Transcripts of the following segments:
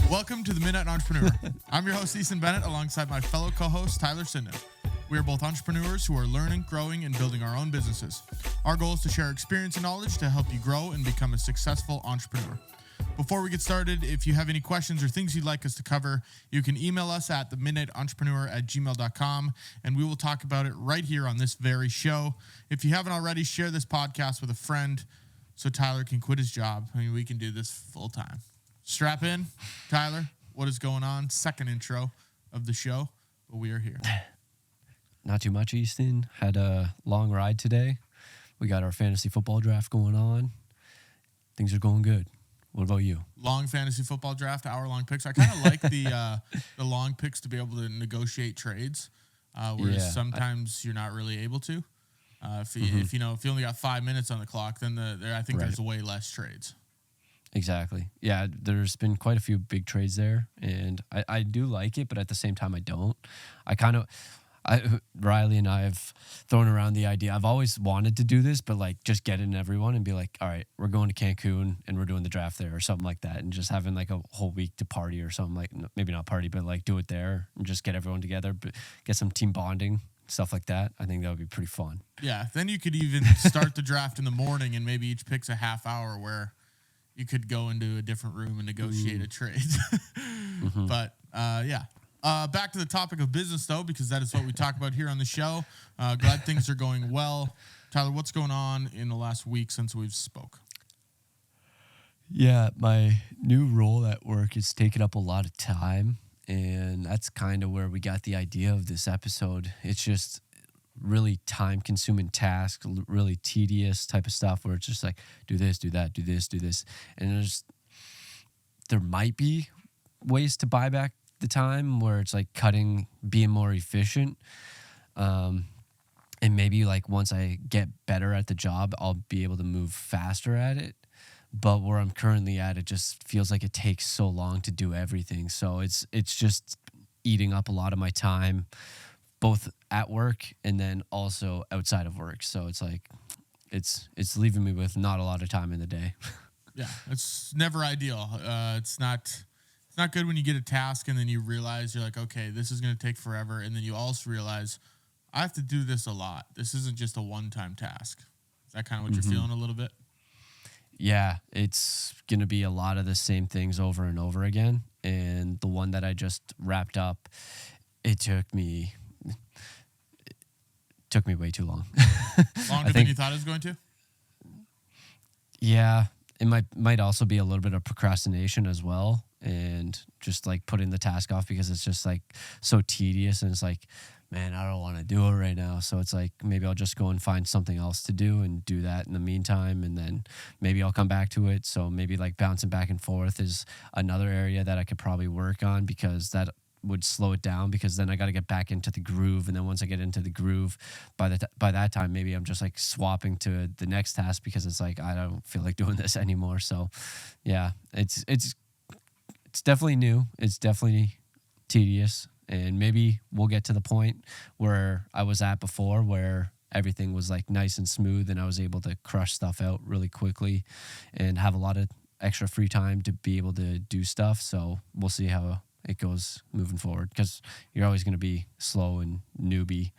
Welcome to the Midnight Entrepreneur. I'm your host, Easton Bennett, alongside my fellow co-host, Tyler Sinden. We are both entrepreneurs who are learning, growing, and building our own businesses. Our goal is to share experience and knowledge to help you grow and become a successful entrepreneur. Before we get started, if you have any questions or things you'd like us to cover, you can email us at themidnightentrepreneur@gmail.com, and we will talk about it right here on this very show. If you haven't already, share this podcast with a friend so Tyler can quit his job. I mean, we can do this full time. Strap in, Tyler. What is going on? Second intro of the show, but we are here. Not too much, Easton. Had a long ride today. We got our fantasy football draft going on. Things are going good. What about you? Long fantasy football draft, hour-long picks. I kind of like the long picks to be able to negotiate trades, whereas sometimes you're not really able to. If you only got 5 minutes on the clock, then I think there's way less trades. Exactly. Yeah, there's been quite a few big trades there, and I do like it, but at the same time, I don't. Riley and I have thrown around the idea. I've always wanted to do this, but like just get in everyone and be like, all right, we're going to Cancun and we're doing the draft there or something like that, and just having like a whole week to party or something, like maybe not party, but like do it there and just get everyone together, but get some team bonding, stuff like that. I think that would be pretty fun. Yeah. Then you could even start the draft in the morning and maybe each pick's a half hour where you could go into a different room and negotiate a trade. But back to the topic of business, though, because that is what we talk about here on the show. Glad things are going well. Tyler, what's going on in the last week since we've spoke? Yeah, my new role at work is taking up a lot of time, and that's kind of where we got the idea of this episode. It's just really time-consuming task, really tedious type of stuff where it's just like, do this, do that, do this, do this. And there might be ways to buy back the time where it's like being more efficient. And maybe like once I get better at the job, I'll be able to move faster at it. But where I'm currently at, it just feels like it takes so long to do everything. So it's just eating up a lot of my time, both at work and then also outside of work. So it's like, it's leaving me with not a lot of time in the day. Yeah, it's never ideal. It's not good when you get a task and then you realize you're like, okay, this is going to take forever. And then you also realize I have to do this a lot. This isn't just a one-time task. Is that kind of what you're feeling a little bit? Yeah, it's going to be a lot of the same things over and over again. And the one that I just wrapped up, it took me way too long. Longer than you thought it was going to? Yeah, it might also be a little bit of procrastination as well, and just like putting the task off because it's just like so tedious, and it's like, man, I don't want to do it right now. So it's like, maybe I'll just go and find something else to do and do that in the meantime, and then maybe I'll come back to it. So maybe like bouncing back and forth is another area that I could probably work on, because that would slow it down, because then I got to get back into the groove. And then once I get into the groove, by that time, maybe I'm just like swapping to the next task, because it's like, I don't feel like doing this anymore. So yeah, it's definitely new. It's definitely tedious, and maybe we'll get to the point where I was at before, where everything was like nice and smooth and I was able to crush stuff out really quickly and have a lot of extra free time to be able to do stuff. So we'll see how it goes moving forward, because you're always going to be slow and newbie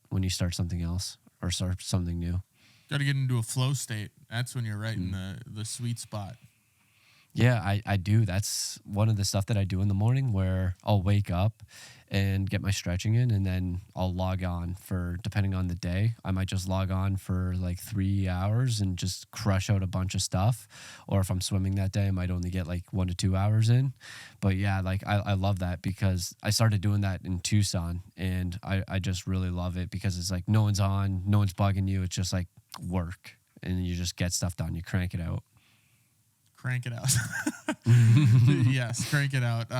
when you start something else or start something new. Got to get into a flow state. That's when you're right in the sweet spot. Yeah, I do. That's one of the stuff that I do in the morning, where I'll wake up and get my stretching in, and then I'll log on for, depending on the day, I might just log on for like 3 hours and just crush out a bunch of stuff. Or if I'm swimming that day, I might only get like 1 to 2 hours in. But yeah, like I love that, because I started doing that in Tucson, and I just really love it, because it's like no one's on, no one's bugging you. It's just like work, and you just get stuff done. You crank it out. Crank it out. Yes, crank it out.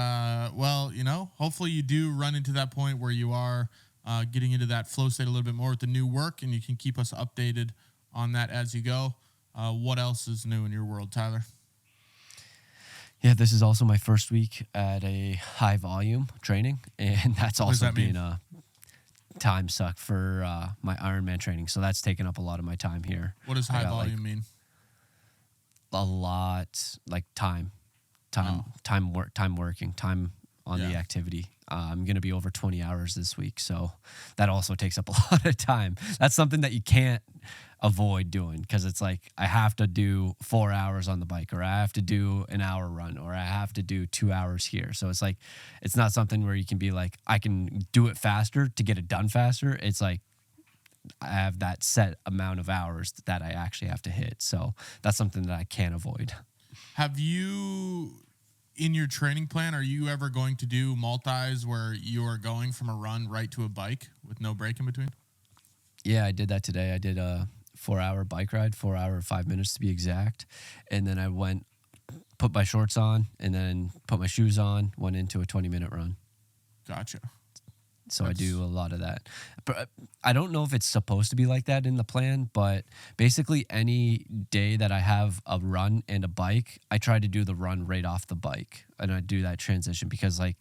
Well, hopefully you do run into that point where you are getting into that flow state a little bit more with the new work, and you can keep us updated on that as you go. What else is new in your world, Tyler? Yeah, this is also my first week at a high volume training, and that's also been a time suck for my Ironman training. So that's taken up a lot of my time here. What does high volume mean? a lot, like time working, time on the activity. I'm going to be over 20 hours this week. So that also takes up a lot of time. That's something that you can't avoid doing, because it's like I have to do 4 hours on the bike, or I have to do an hour run, or I have to do 2 hours here. So it's like, it's not something where you can be like, I can do it faster to get it done faster. It's like, I have that set amount of hours that I actually have to hit. So that's something that I can't avoid. Have you, in your training plan, are you ever going to do multis where you are going from a run right to a bike with no break in between? Yeah, I did that today. I did a 4-hour bike ride, 4 hour, 5 minutes to be exact. And then I went, put my shorts on, and then put my shoes on, went into a 20-minute run. Gotcha. So I do a lot of that. But I don't know if it's supposed to be like that in the plan, but basically any day that I have a run and a bike, I try to do the run right off the bike. And I do that transition because like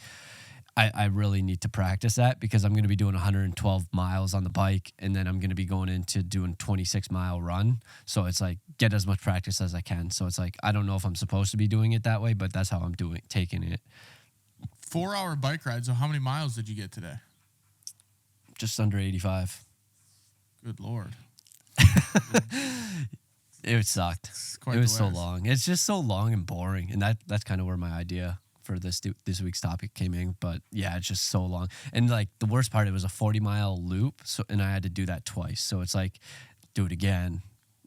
I really need to practice that, because I'm going to be doing 112 miles on the bike, and then I'm going to be going into doing 26-mile run. So it's like, get as much practice as I can. So it's like, I don't know if I'm supposed to be doing it that way, but that's how I'm taking it. 4-hour bike ride. So how many miles did you get today? Just under 85. Good Lord. It sucked. It was so long. It's just so long and boring. And that's kind of where my idea for this week's topic came in. But yeah, it's just so long. And like the worst part, it was a 40-mile loop. And I had to do that twice. So it's like, do it again,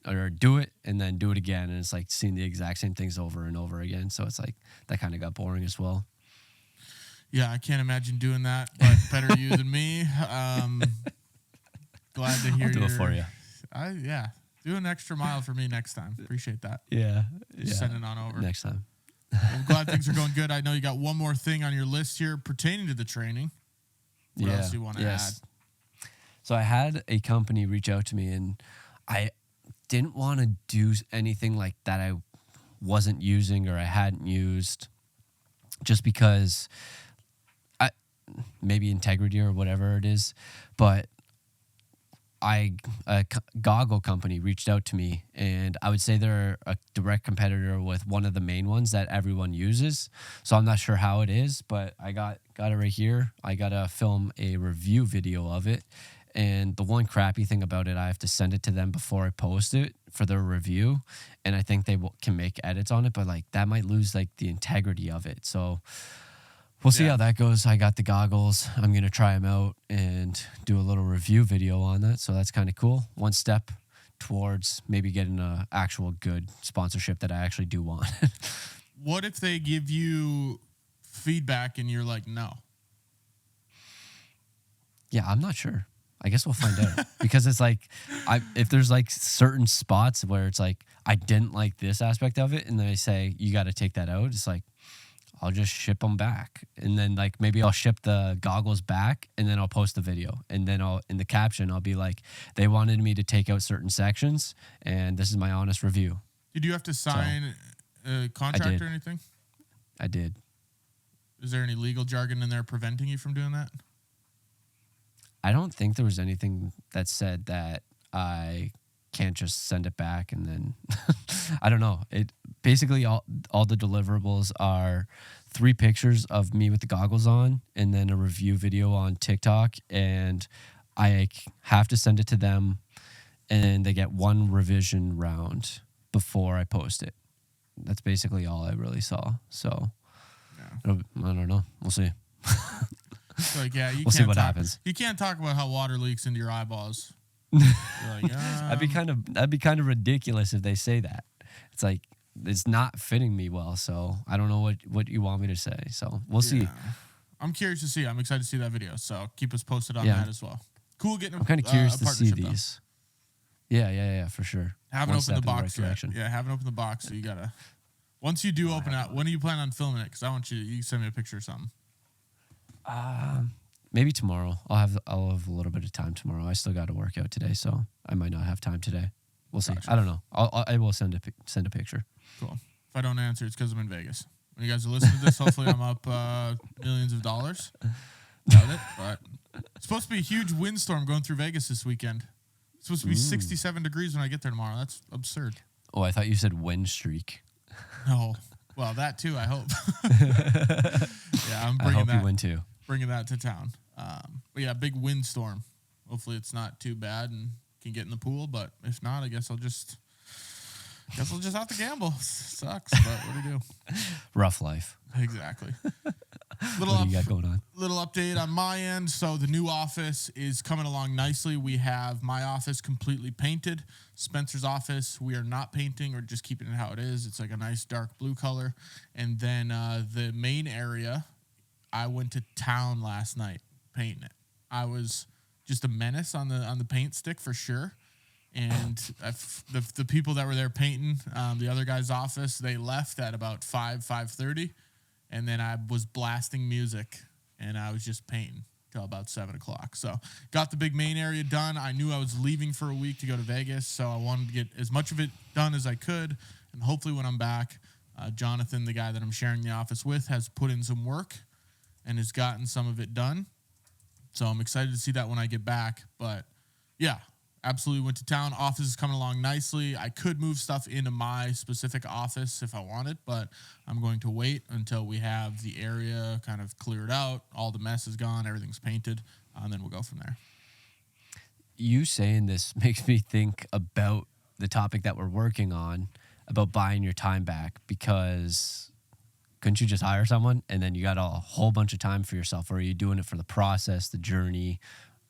or do it and then do it again. And it's like seeing the exact same things over and over again. So it's like, that kind of got boring as well. Yeah, I can't imagine doing that, but better you than me. Glad to hear I'll do it for you. Yeah, do an extra mile for me next time. Appreciate that. Yeah. Send it on over. Next time. I'm glad things are going good. I know you got one more thing on your list here pertaining to the training. What else do you want to add? So I had a company reach out to me, and I didn't want to do anything like that I wasn't using or I hadn't used, just because maybe integrity or whatever it is. But a goggle company reached out to me, and I would say they're a direct competitor with one of the main ones that everyone uses. So I'm not sure how it is, but I got it right here. I got to film a review video of it. And the one crappy thing about it, I have to send it to them before I post it for their review. And I think they can make edits on it, but like that might lose like the integrity of it. So we'll see how that goes. I got the goggles. I'm going to try them out and do a little review video on that. So that's kind of cool. One step towards maybe getting an actual good sponsorship that I actually do want. What if they give you feedback and you're like, no? Yeah, I'm not sure. I guess we'll find out, because it's like, if there's like certain spots where it's like, I didn't like this aspect of it, and they say, you got to take that out. It's like, I'll just ship them back. And then like, maybe I'll ship the goggles back, and then I'll post the video. And then in the caption, I'll be like, they wanted me to take out certain sections, and this is my honest review. Did you have to sign a contract or anything? I did. Is there any legal jargon in there preventing you from doing that? I don't think there was anything that said that I can't just send it back, and then I don't know. It basically all the deliverables are 3 pictures of me with the goggles on, and then a review video on TikTok, and I have to send it to them, and they get 1 revision round before I post it. That's basically all I really saw. So I don't know. We'll see. Like, yeah, we'll see what happens. You can't talk about how water leaks into your eyeballs. You're like, that'd be kind of ridiculous if they say that. It's like, it's not fitting me well, so I don't know what you want me to say. So we'll see. I'm curious to see. I'm excited to see that video. So keep us posted on that as well. Cool getting. I'm kind of curious to see though. these. Yeah, for sure. Haven't opened the box yet. Yeah, haven't opened the box, so you gotta. Once you do open it, when do you plan on filming it? Because I want you send me a picture or something. Maybe tomorrow. I'll have a little bit of time tomorrow. I still got to work out today, so I might not have time today. We'll see. Gotcha. I don't know. I will send a picture. Cool. If I don't answer, it's because I'm in Vegas. When you guys are listening to this, hopefully I'm up millions of dollars. Doubt it, but it's supposed to be a huge windstorm going through Vegas this weekend. It's supposed to be 67 degrees when I get there tomorrow. That's absurd. Oh, I thought you said win streak. No. Well, that too, I hope. Yeah, I'm I hope bringing you win too. that to town. But yeah, big windstorm. Hopefully it's not too bad and can get in the pool. But if not, I guess I'll just have to gamble. Sucks, but what do you do? Rough life. Exactly. What do you got going on? Little update on my end. So the new office is coming along nicely. We have my office completely painted. Spencer's office, we are not painting. We're just keeping it how it is. It's like a nice dark blue color. And then the main area, I went to town last night painting it. I was just a menace on the paint stick for sure. And the people that were there painting the other guy's office, they left at about 5:30. And then I was blasting music, and I was just painting till about 7 o'clock. So got the big main area done. I knew I was leaving for a week to go to Vegas, so I wanted to get as much of it done as I could. And hopefully when I'm back, Jonathan, the guy that I'm sharing the office with, has put in some work and has gotten some of it done. So I'm excited to see that when I get back. But, yeah, absolutely went to town. Office is coming along nicely. I could move stuff into my specific office if I wanted, but I'm going to wait until we have the area kind of cleared out, all the mess is gone, everything's painted, and then we'll go from there. You saying this makes me think about the topic that we're working on, about buying your time back, because couldn't you just hire someone and then you got a whole bunch of time for yourself? Or are you doing it for the process, the journey,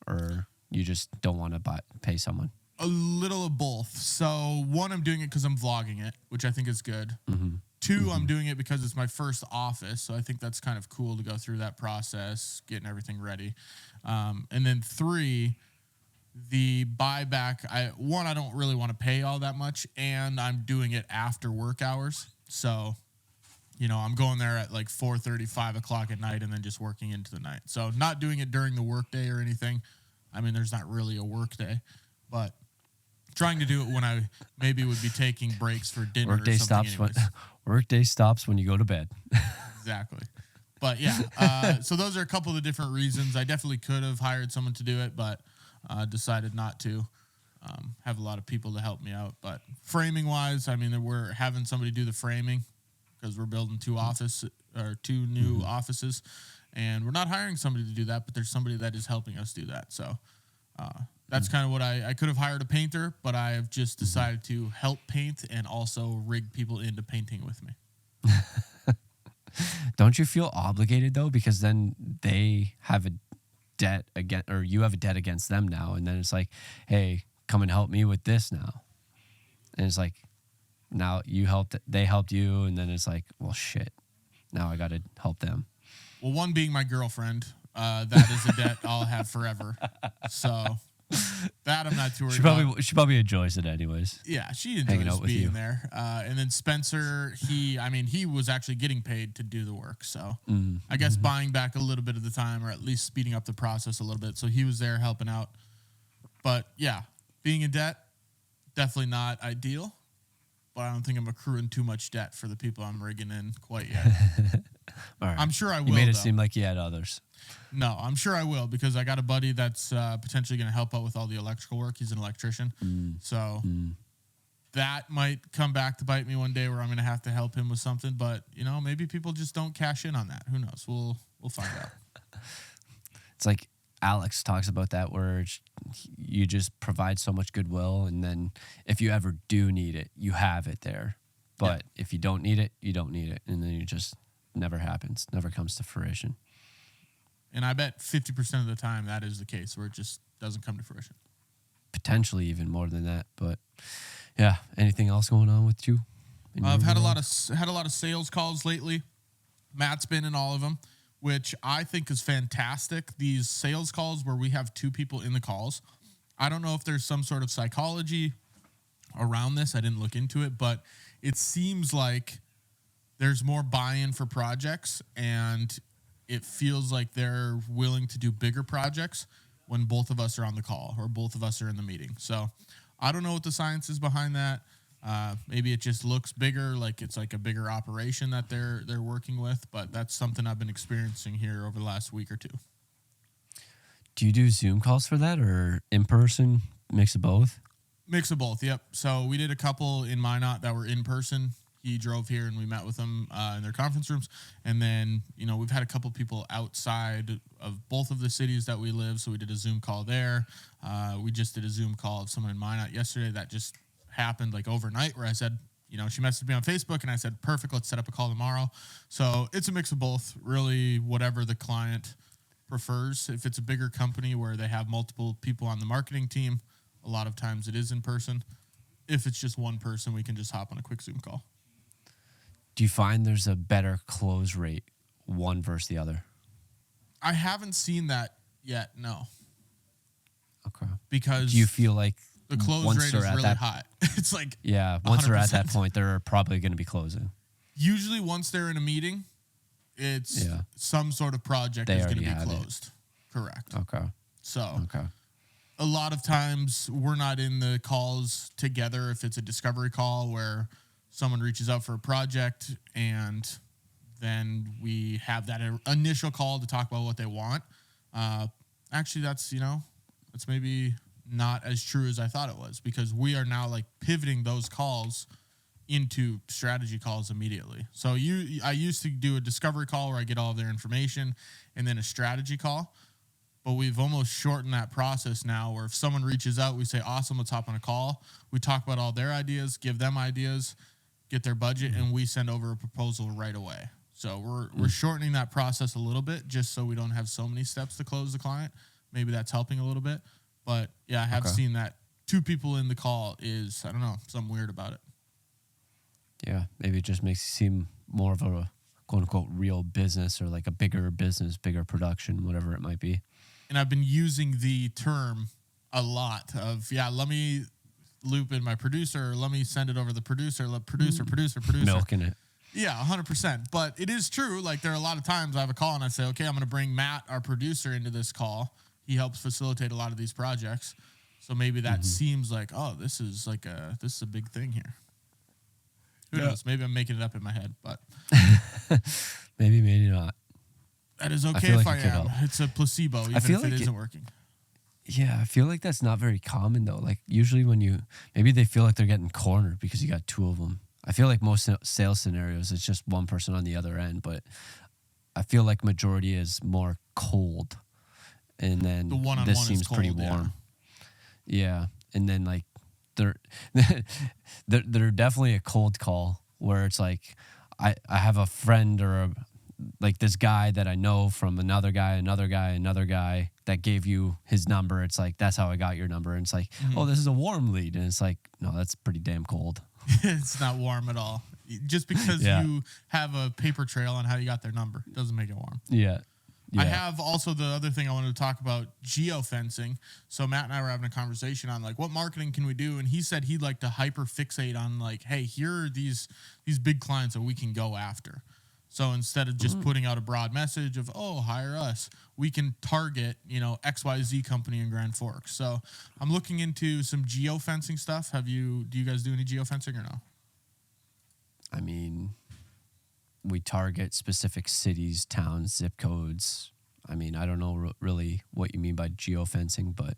or you just don't want to pay someone? A little of both. So one, I'm doing it because I'm vlogging it, which I think is good. Mm-hmm. Two, I'm doing it because it's my first office. So I think that's kind of cool to go through that process, getting everything ready. And then three, the buyback, I don't really want to pay all that much, and I'm doing it after work hours. So, I'm going there at like 4:30, 5 o'clock at night and then just working into the night. So not doing it during the work day or anything. I mean, there's not really a work day, but trying to do it when I maybe would be taking breaks for dinner Workday or something. Workday stops when you go to bed. Exactly. But yeah, so those are a couple of the different reasons. I definitely could have hired someone to do it, but decided not to. Have a lot of people to help me out. But framing wise, I mean, we're having somebody do the framing because we're building two new offices. And we're not hiring somebody to do that, but there's somebody that is helping us do that. So that's kind of what I could have hired a painter, but I have just decided to help paint and also rig people into painting with me. Don't you feel obligated, though? Because then they have a debt against, or you have a debt against them now. And then it's like, hey, come and help me with this now. And it's like, now they helped you. And then it's like, well, shit, now I got to help them. Well, one being my girlfriend, that is a debt I'll have forever. So that I'm not too worried about. She probably enjoys it anyways. Yeah, she enjoys being there. And then Spencer, he was actually getting paid to do the work. So I guess buying back a little bit of the time, or at least speeding up the process a little bit. So he was there helping out. But yeah, being in debt, definitely not ideal. But I don't think I'm accruing too much debt for the people I'm rigging in quite yet. All right. I'm sure I will. You made it seem like you had others. No, I'm sure I will, because I got a buddy that's potentially going to help out with all the electrical work. He's an electrician. So that might come back to bite me one day, where I'm going to have to help him with something. But, maybe people just don't cash in on that. Who knows? We'll find out. It's like Alex talks about that, where you just provide so much goodwill, and then if you ever do need it, you have it there. But if you don't need it, you don't need it. And then it just never happens, never comes to fruition. And I bet 50% of the time that is the case, where it just doesn't come to fruition. Potentially even more than that. But yeah, anything else going on with you? I've had a lot of sales calls lately. Matt's been in all of them, which I think is fantastic. These sales calls where we have two people in the calls. I don't know if there's some sort of psychology around this. I didn't look into it, but it seems like there's more buy-in for projects, and it feels like they're willing to do bigger projects when both of us are on the call or both of us are in the meeting. So I don't know what the science is behind that. Maybe it just looks bigger, like it's like a bigger operation that they're working with, but that's something I've been experiencing here over the last week or two. Do you do Zoom calls for that, or in person, mix of both? Mix of both. Yep. So we did a couple in Minot that were in person. He drove here and we met with them in their conference rooms. And then, we've had a couple people outside of both of the cities that we live. So we did a Zoom call there. We just did a Zoom call of someone in Minot yesterday that just happened like overnight, where I said, she messaged me on Facebook and I said, perfect, let's set up a call tomorrow. So it's a mix of both, really, whatever the client prefers. If it's a bigger company where they have multiple people on the marketing team, a lot of times it is in person. If it's just one person, we can just hop on a quick Zoom call. Do you find there's a better close rate one versus the other? I haven't seen that yet, no. Okay. Because do you feel like the close rate is really high? It's like, yeah, once 100%. They're at that point, they're probably going to be closing. Usually once they're in a meeting, it's some sort of project is going to be closed. Correct. Okay. So a lot of times we're not in the calls together if it's a discovery call where someone reaches out for a project and then we have that initial call to talk about what they want. Actually, that's maybe not as true as I thought it was, because we are now like pivoting those calls into strategy calls immediately. So I used to do a discovery call where I get all of their information and then a strategy call. But we've almost shortened that process now, where if someone reaches out, we say, awesome, let's hop on a call. We talk about all their ideas, give them ideas, get their budget, and we send over a proposal right away. So we're shortening that process a little bit just so we don't have so many steps to close the client. Maybe that's helping a little bit. But, yeah, I have seen that 2 people in the call is, I don't know, something weird about it. Yeah, maybe it just makes it seem more of a quote-unquote real business, or like a bigger business, bigger production, whatever it might be. And I've been using the term a lot of, let me loop in my producer, or let me send it over the producer, producer. Milking it. Yeah, 100%. But it is true. Like, there are a lot of times I have a call and I say, okay, I'm going to bring Matt, our producer, into this call. He helps facilitate a lot of these projects. So maybe that seems like, oh, this is a big thing here. Who knows? Maybe I'm making it up in my head, but maybe not. That is okay if I am. It's a placebo, even if it isn't working. Yeah, I feel like that's not very common, though. Like, usually maybe they feel like they're getting cornered because you got 2 of them. I feel like most sales scenarios, it's just one person on the other end, but I feel like majority is more cold. And then the one-on-one this seems cold, pretty warm. Yeah. And then, like, they're definitely a cold call where it's like, I have a friend or like this guy that I know from another guy that gave you his number. It's like, that's how I got your number. And it's like, oh, this is a warm lead. And it's like, no, that's pretty damn cold. It's not warm at all. Just because you have a paper trail on how you got their number doesn't make it warm. Yeah. I have also the other thing I wanted to talk about, geofencing. So Matt and I were having a conversation on like, what marketing can we do? And he said he'd like to hyper fixate on like, hey, here are these big clients that we can go after. So instead of just putting out a broad message of, oh, hire us, we can target, XYZ company in Grand Forks. So I'm looking into some geofencing stuff. Do you guys do any geofencing or no? I mean, we target specific cities, towns, zip codes. I mean, I don't know really what you mean by geofencing, but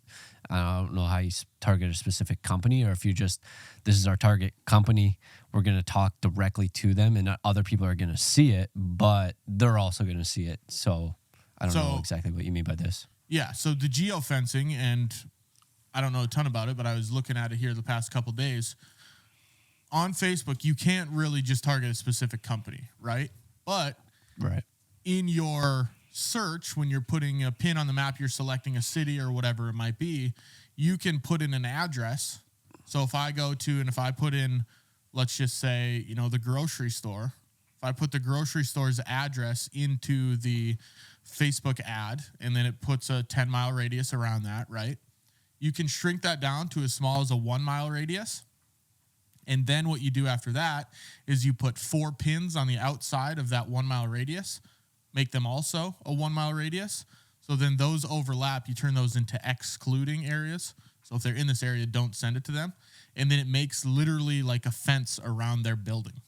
I don't know how you target a specific company, or if you just, this is our target company, we're going to talk directly to them, and other people are going to see it, but they're also going to see it. So I don't know exactly what you mean by this. Yeah, so the geofencing, and I don't know a ton about it, but I was looking at it here the past couple days. On Facebook, you can't really just target a specific company, right? But in your search, when you're putting a pin on the map, you're selecting a city or whatever it might be, you can put in an address. So if I put in, let's just say, the grocery store, if I put the grocery store's address into the Facebook ad, and then it puts a 10-mile radius around that, right? You can shrink that down to as small as a 1-mile radius. And then what you do after that is you put 4 pins on the outside of that 1-mile radius, make them also a 1-mile radius. So then those overlap, you turn those into excluding areas. So if they're in this area, don't send it to them. And then it makes literally like a fence around their building.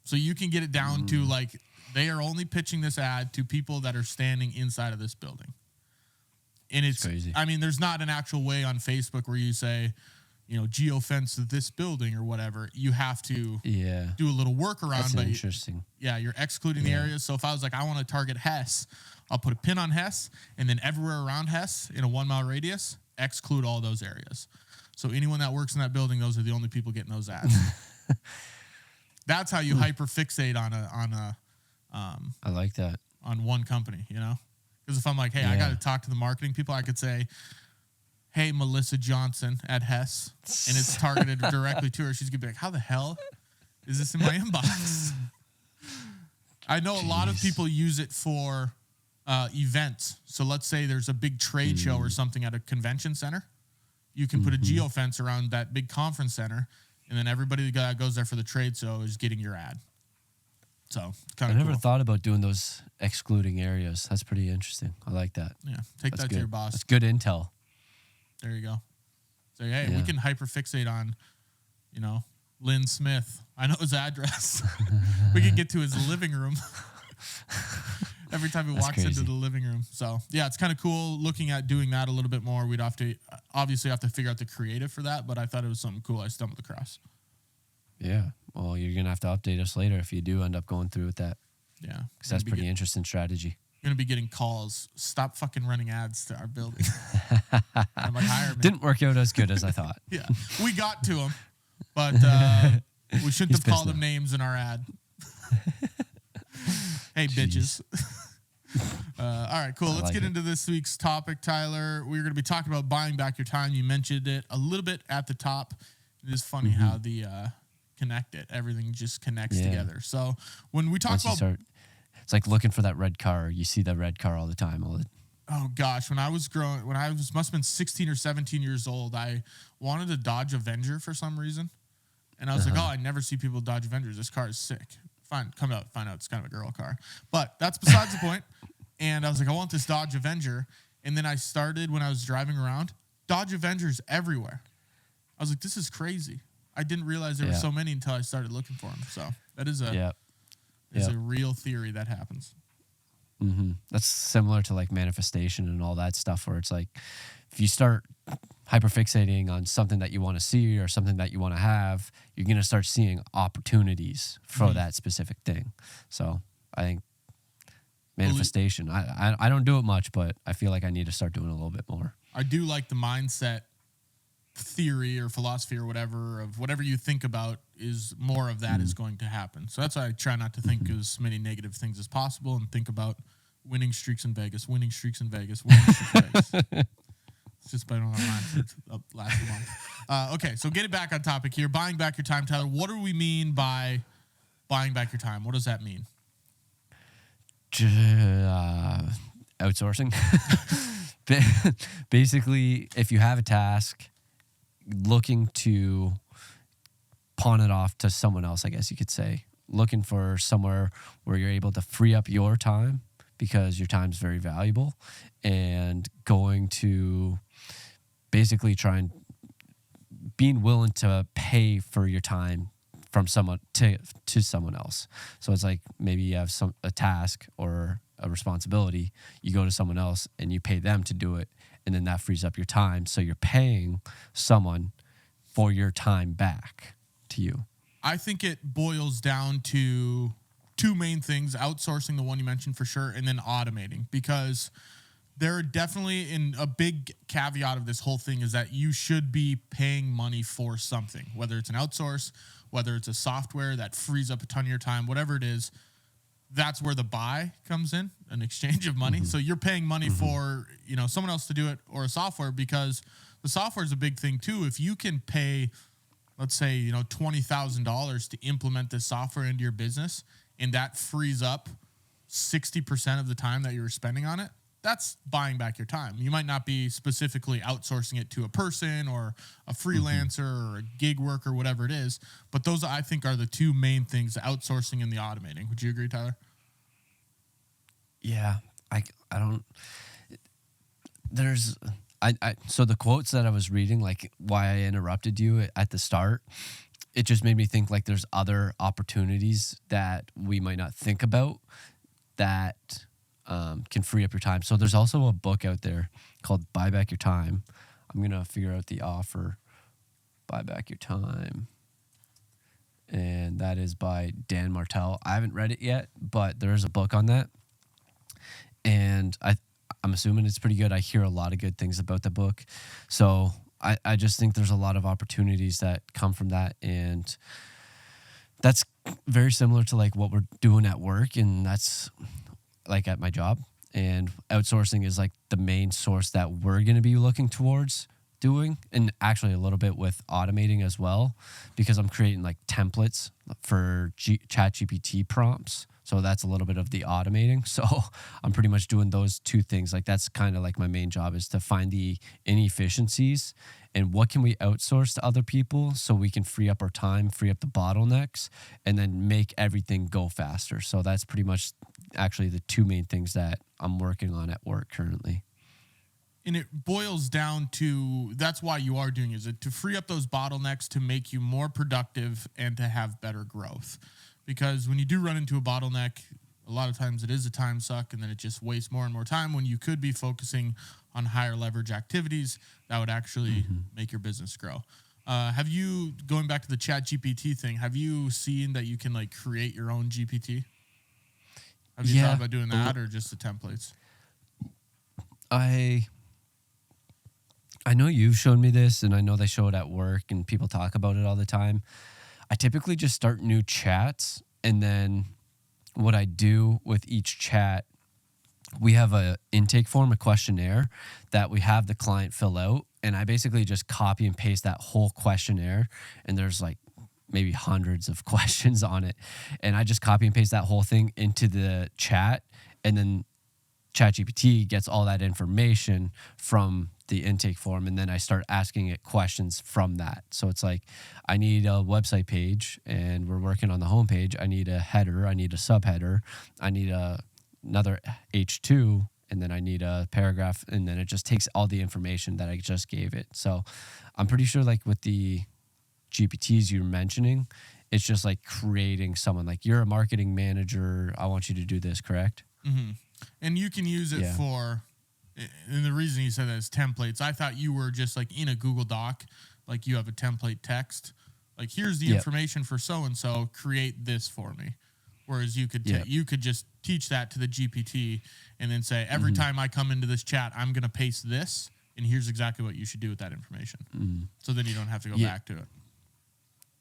So you can get it down to like, they are only pitching this ad to people that are standing inside of this building. And it's crazy. I mean, there's not an actual way on Facebook where you say, geofence this building or whatever, you have to Yeah. do a little workaround. That's But interesting. you're excluding the areas. So if I was like, I want to target Hess, I'll put a pin on Hess, and then everywhere around Hess in a 1 mile radius, exclude all those areas. So anyone that works in that building, those are the only people getting those ads. That's how you hyperfixate on I like that. on one company, Because if I'm like, hey, I got to talk to the marketing people, I could say, hey, Melissa Johnson at Hess, and it's targeted directly to her. She's going to be like, how the hell is this in my inbox? I know a lot of people use it for events. So let's say there's a big trade show or something at a convention center. You can put a geofence around that big conference center, and then everybody that goes there for the trade show is getting your ad. So kind of I never cool. thought about doing those excluding areas. That's pretty interesting. I like that. Yeah, take That's that good. to your boss. That's good intel. There you go. Say, hey, we can hyperfixate on, Lynn Smith. I know his address. We can get to his living room every time he walks into the living room. So, yeah, it's kind of cool looking at doing that a little bit more. We'd obviously have to figure out the creative for that, but I thought it was something cool I stumbled across. Yeah. Well, you're going to have to update us later if you do end up going through with that. Yeah. Because that's pretty interesting strategy. You're going to be getting calls. Stop fucking running ads to our building. I'm like, hire me. Didn't work out as good as I thought. Yeah. We got to him, but we shouldn't have called them names in our ad. Hey, bitches. All right, cool. Let's get into this week's topic, Tyler. We're going to be talking about buying back your time. You mentioned it a little bit at the top. It is funny how the everything just connects together. So when we talk about... It's like looking for that red car. You see that red car all the time. Oh, gosh. When I must have been 16 or 17 years old, I wanted a Dodge Avenger for some reason. And I was like, I never see people Dodge Avengers. This car is sick. Find out it's kind of a girl car. But that's besides the point. And I was like, I want this Dodge Avenger. And then I started, when I was driving around, Dodge Avengers everywhere. I was like, this is crazy. I didn't realize there were so many until I started looking for them. So that is a real theory that happens. Mm-hmm. That's similar to like manifestation and all that stuff, where it's like if you start hyperfixating on something that you want to see or something that you want to have, you're going to start seeing opportunities for that specific thing. So I think manifestation, I don't do it much, but I feel like I need to start doing it a little bit more. I do like the mindset theory or philosophy or whatever of whatever you think about is more of that is going to happen. So that's why I try not to think as many negative things as possible and think about winning streaks in Vegas, winning streaks in Vegas, winning streaks in Vegas. It's just been on my mind for last month. Okay, so getting back on topic here, buying back your time, Tyler. What do we mean by buying back your time? What does that mean? Outsourcing. Basically, if you have a task, looking to pawn it off to someone else, I guess you could say. Looking for somewhere where you're able to free up your time because your time is very valuable, and going to basically try and being willing to pay for your time from someone to someone else. So it's like maybe you have a task or a responsibility, you go to someone else and you pay them to do it, and then that frees up your time. So you're paying someone for your time back to you. I think it boils down to two main things: outsourcing, the one you mentioned for sure, and then automating. Because there are definitely, in a big caveat of this whole thing, is that you should be paying money for something, whether it's an outsource, whether it's a software that frees up a ton of your time, whatever it is. That's where the buy comes in, an exchange of money. So you're paying money for, someone else to do it, or a software, because the software is a big thing too. If you can pay, let's say, $20,000 to implement this software into your business, and that frees up 60% of the time that you were spending on it, that's buying back your time. You might not be specifically outsourcing it to a person or a freelancer or a gig worker, whatever it is, but those, I think, are the two main things: the outsourcing and the automating. Would you agree, Tyler? Yeah, I don't. So the quotes that I was reading, like why I interrupted you at the start, it just made me think like there's other opportunities that we might not think about that can free up your time. So there's also a book out there called Buy Back Your Time. I'm going to figure out the offer Buy Back Your Time. And that is by Dan Martell. I haven't read it yet, but there is a book on that. And I'm assuming it's pretty good. I hear a lot of good things about the book. So I just think there's a lot of opportunities that come from that. And that's very similar to like what we're doing at work. And that's like at my job. And outsourcing is like the main source that we're going to be looking towards doing, and actually a little bit with automating as well, because I'm creating like templates for ChatGPT prompts. So that's a little bit of the automating. So I'm pretty much doing those two things. Like that's kind of like my main job, is to find the inefficiencies and what can we outsource to other people so we can free up our time, free up the bottlenecks, and then make everything go faster. So that's pretty much actually the two main things that I'm working on at work currently. And it boils down to, that's why you are doing, is it to free up those bottlenecks to make you more productive and to have better growth. Because when you do run into a bottleneck, a lot of times it is a time suck, and then it just wastes more and more time when you could be focusing on higher leverage activities that would actually make your business grow. Have you, going back to the ChatGPT thing, have you seen that you can like create your own GPT? Have you thought about doing that, or just the templates? I know you've shown me this, and I know they show it at work and people talk about it all the time. I typically just start new chats, and then what I do with each chat, we have a intake form, a questionnaire that we have the client fill out, and I basically just copy and paste that whole questionnaire, and there's like maybe hundreds of questions on it, and I just copy and paste that whole thing into the chat, and then ChatGPT gets all that information from the intake form, and then I start asking it questions from that. So it's like, I need a website page, and we're working on the homepage. I need a header. I need a subheader. I need another H2, and then I need a paragraph, and then it just takes all the information that I just gave it. So I'm pretty sure like with the GPTs you're mentioning, it's just like creating someone, like you're a marketing manager, I want you to do this, correct? Mm-hmm. And you can use it for, and the reason you said that is templates. I thought you were just like in a Google Doc, like you have a template text, like here's the information for so-and-so, create this for me. Whereas you could you could just teach that to the GPT and then say, every time I come into this chat, I'm going to paste this, and here's exactly what you should do with that information. So then you don't have to go back to it.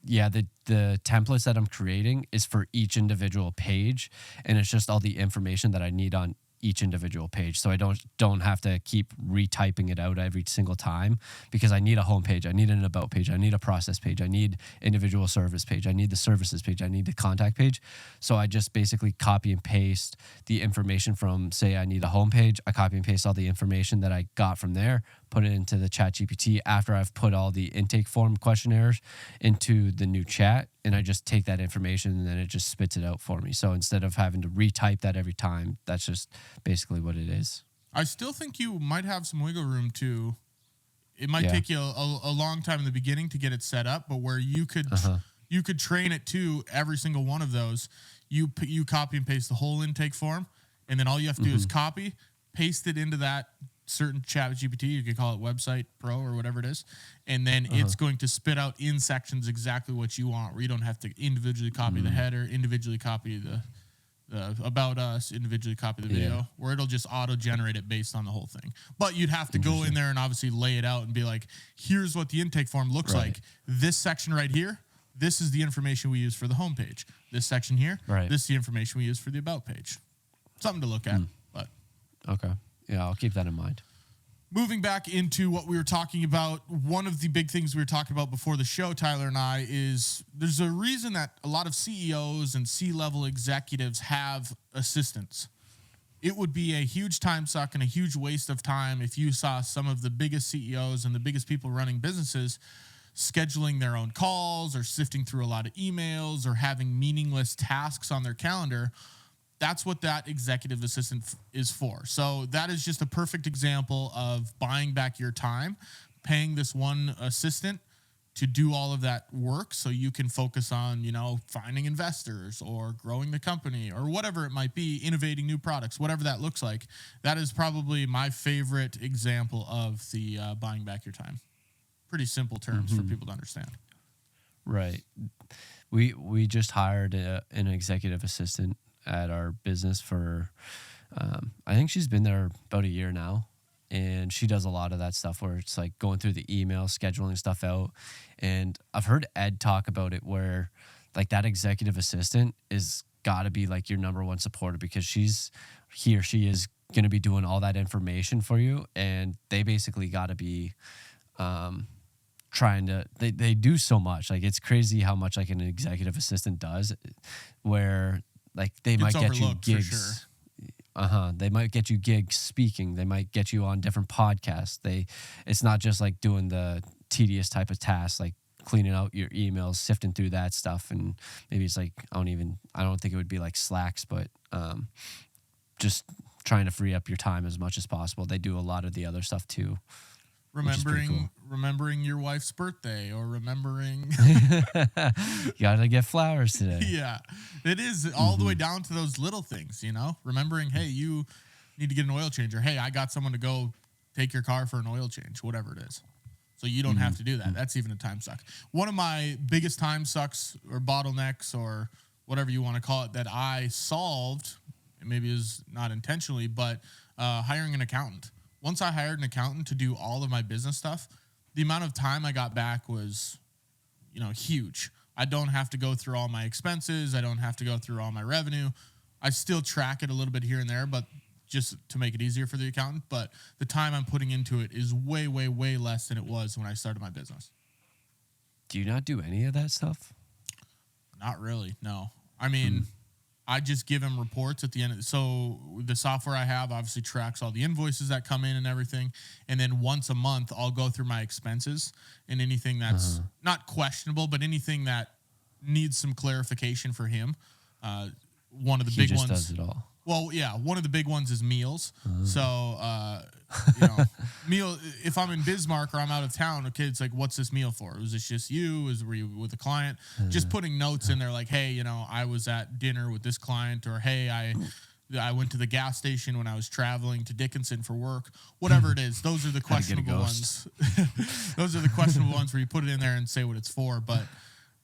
Yeah, the templates that I'm creating is for each individual page, and it's just all the information that I need on each individual page. So I don't have to keep retyping it out every single time, because I need a home page, I need an about page, I need a process page, I need individual service page, I need the services page, I need the contact page. So I just basically copy and paste the information from, say I need a home page, I copy and paste all the information that I got from there, put it into the ChatGPT after I've put all the intake form questionnaires into the new chat, and I just take that information and then it just spits it out for me. So instead of having to retype that every time, that's just basically what it is. I still think you might have some wiggle room to, it might take you a long time in the beginning to get it set up, but where you could you could train it to every single one of those. You copy and paste the whole intake form, and then all you have to do is copy, paste it into that certain chat GPT. You could call it Website Pro or whatever it is, and then it's going to spit out in sections exactly what you want, where you don't have to individually copy the header, individually copy the about us, individually copy the video, where it'll just auto-generate it based on the whole thing. But you'd have to go in there and obviously lay it out and be like, here's what the intake form looks like. This section right here, this is the information we use for the homepage. This section here, this is the information we use for the about page. Something to look at. But okay. Yeah, I'll keep that in mind. Moving back into what we were talking about, one of the big things we were talking about before the show, Tyler and I, is there's a reason that a lot of CEOs and C-level executives have assistants. It would be a huge time suck and a huge waste of time if you saw some of the biggest CEOs and the biggest people running businesses scheduling their own calls or sifting through a lot of emails or having meaningless tasks on their calendar. That's what that executive assistant is for. So that is just a perfect example of buying back your time, paying this one assistant to do all of that work so you can focus on, finding investors or growing the company or whatever it might be, innovating new products, whatever that looks like. That is probably my favorite example of the buying back your time. pretty simple terms for people to understand. Right. We just hired an executive assistant at our business for, I think she's been there about a year now. And she does a lot of that stuff where it's like going through the email, scheduling stuff out. And I've heard Ed talk about it where like that executive assistant is got to be like your number one supporter because she is going to be doing all that information for you. And they basically got to be trying to, they do so much. Like it's crazy how much like an executive assistant does where like they might get you gigs. They might get you gigs speaking. They might get you on different podcasts. It's not just like doing the tedious type of tasks, like cleaning out your emails, sifting through that stuff. And maybe it's like, I don't think it would be like Slacks, but just trying to free up your time as much as possible. They do a lot of the other stuff too. Remembering your wife's birthday or remembering you gotta get flowers today. Yeah, it is all the way down to those little things, remembering, hey, you need to get an oil change, or hey, I got someone to go take your car for an oil change, whatever it is. So you don't have to do that. That's even a time suck. One of my biggest time sucks or bottlenecks or whatever you want to call it that I solved, maybe is not intentionally, but hiring an accountant. Once I hired an accountant to do all of my business stuff, the amount of time I got back was, huge. I don't have to go through all my expenses. I don't have to go through all my revenue. I still track it a little bit here and there, but just to make it easier for the accountant. But the time I'm putting into it is way, way, way less than it was when I started my business. Do you not do any of that stuff? Not really, no. I mean, I just give him reports at the end. So the software I have obviously tracks all the invoices that come in and everything. And then once a month, I'll go through my expenses and anything that's not questionable, but anything that needs some clarification for him. One of the big ones. He just does it all. Well, yeah, one of the big ones is meals. So, meal. If I'm in Bismarck or I'm out of town, okay, it's like, what's this meal for? Was this just you? Were you with a client? Just putting notes in there like, hey, I was at dinner with this client, or hey, I went to the gas station when I was traveling to Dickinson for work. Whatever it is, those are the questionable ones. Those are the questionable ones where you put it in there and say what it's for, but.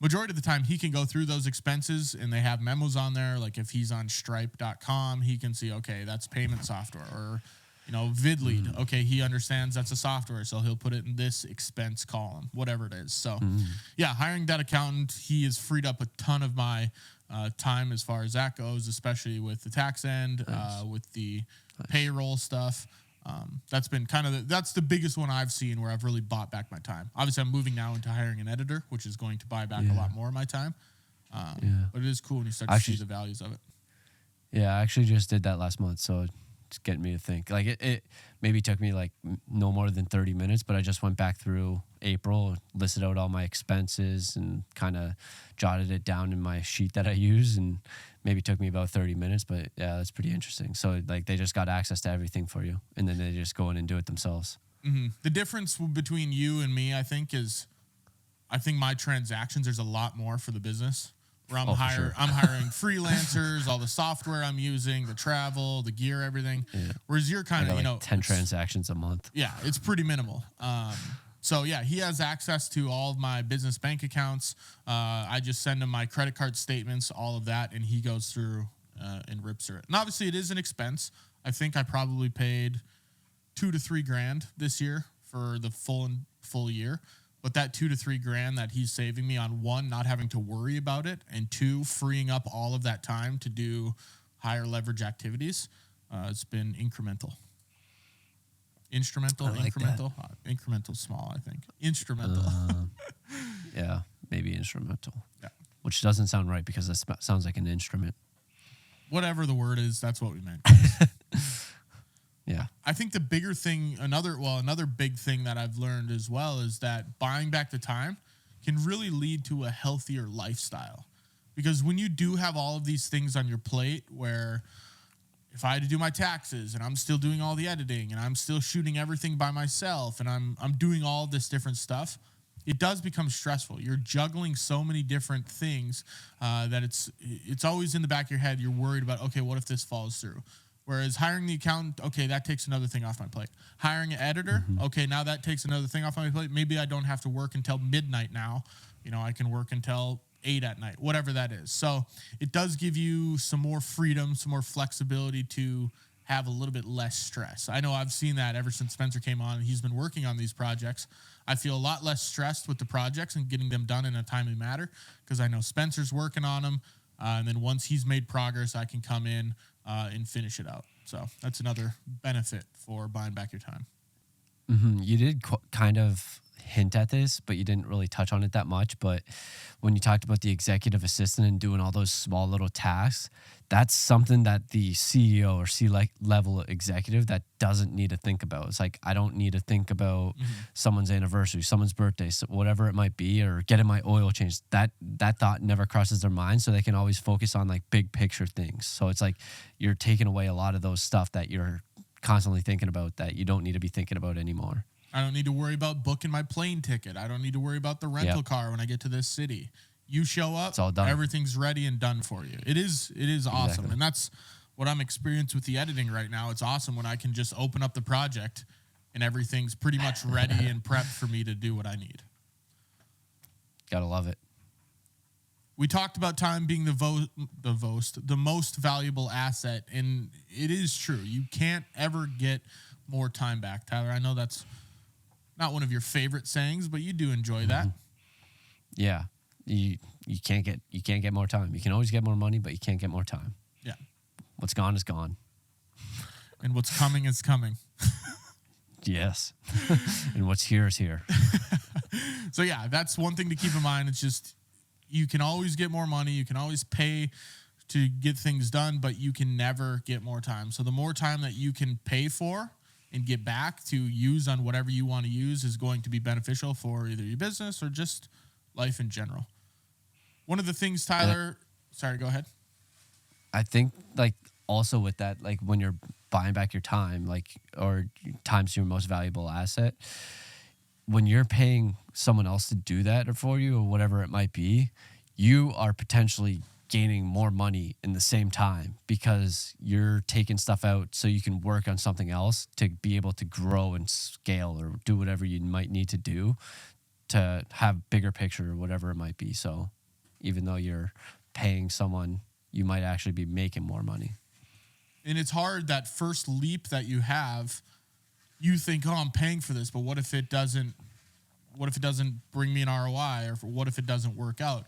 Majority of the time, he can go through those expenses, and they have memos on there. Like if he's on Stripe.com, he can see, okay, that's payment software. Or, VidLead. Okay, he understands that's a software, so he'll put it in this expense column, whatever it is. So, yeah, hiring that accountant, he has freed up a ton of my time as far as that goes, especially with the tax end, with the payroll stuff. That's been that's the biggest one I've seen where I've really bought back my time. Obviously, I'm moving now into hiring an editor, which is going to buy back a lot more of my time. But it is cool when you start to see the values of it. Yeah, I actually just did that last month, so it's getting me to think. Like it maybe took me like no more than 30 minutes, but I just went back through April, listed out all my expenses, and kind of jotted it down in my sheet that I use, and maybe took me about 30 minutes, but yeah, that's pretty interesting. So like they just got access to everything for you, and then they just go in and do it themselves. The difference between you and me, I think my transactions, there's a lot more for the business. Where I'm hiring freelancers, all the software I'm using, the travel, the gear, everything. Yeah. Whereas you're kind of, 10 transactions a month. Yeah, it's pretty minimal. So yeah, he has access to all of my business bank accounts. I just send him my credit card statements, all of that, and he goes through and rips through it. And obviously, it is an expense. I think I probably paid $2,000 to $3,000 this year for the full year. But that $2,000 to $3,000 that he's saving me on, one, not having to worry about it, and two, freeing up all of that time to do higher leverage activities, it's been incremental. Instrumental, like incremental, incremental, small. I think instrumental. Yeah, maybe instrumental. Yeah, which doesn't sound right because it sounds like an instrument. Whatever the word is, that's what we meant. Yeah. I think the bigger thing, another big thing that I've learned as well is that buying back the time can really lead to a healthier lifestyle. Because when you do have all of these things on your plate where if I had to do my taxes and I'm still doing all the editing and I'm still shooting everything by myself and I'm doing all this different stuff, it does become stressful. You're juggling so many different things that it's always in the back of your head. You're worried about, okay, what if this falls through? Whereas hiring the accountant, okay, that takes another thing off my plate. Hiring an editor, okay, now that takes another thing off my plate. Maybe I don't have to work until midnight now. I can work until 8 at night, whatever that is. So it does give you some more freedom, some more flexibility to have a little bit less stress. I know I've seen that ever since Spencer came on and he's been working on these projects. I feel a lot less stressed with the projects and getting them done in a timely manner because I know Spencer's working on them. And then once he's made progress, I can come in and finish it out. So that's another benefit for buying back your time. You did kind of hint at this, but you didn't really touch on it that much. But when you talked about the executive assistant and doing all those small little tasks, that's something that the CEO or C-level executive that doesn't need to think about. It's like, I don't need to think about someone's anniversary, someone's birthday, so whatever it might be, or getting my oil changed. That thought never crosses their mind, so they can always focus on like big picture things. So it's like you're taking away a lot of those stuff that you're constantly thinking about that you don't need to be thinking about anymore. I don't need to worry about booking my plane ticket. I don't need to worry about the rental car when I get to this city. You show up, it's all done. Everything's ready and done for you. It is awesome. Exactly. And that's what I'm experiencing with the editing right now. It's awesome when I can just open up the project and everything's pretty much ready and prepped for me to do what I need. Gotta love it. We talked about time being the most valuable asset, and it is true. You can't ever get more time back, Tyler. I know that's not one of your favorite sayings, but you do enjoy that. Yeah. You can't get more time. You can always get more money, but you can't get more time. Yeah. What's gone is gone. And what's coming is coming. Yes. And what's here is here. So yeah, that's one thing to keep in mind. It's just you can always get more money. You can always pay to get things done, but you can never get more time. So the more time that you can pay for and get back to use on whatever you want to use is going to be beneficial for either your business or just life in general. One of the things, Tyler, sorry, go ahead. I think like also with that, like when you're buying back your time, like, or time's your most valuable asset, when you're paying someone else to do that for you or whatever it might be, you are potentially gaining more money in the same time because you're taking stuff out so you can work on something else to be able to grow and scale or do whatever you might need to do to have bigger picture or whatever it might be. So even though you're paying someone, you might actually be making more money. And it's hard, that first leap that you have, you think, oh, I'm paying for this, but what if it doesn't bring me an ROI, or what if it doesn't work out?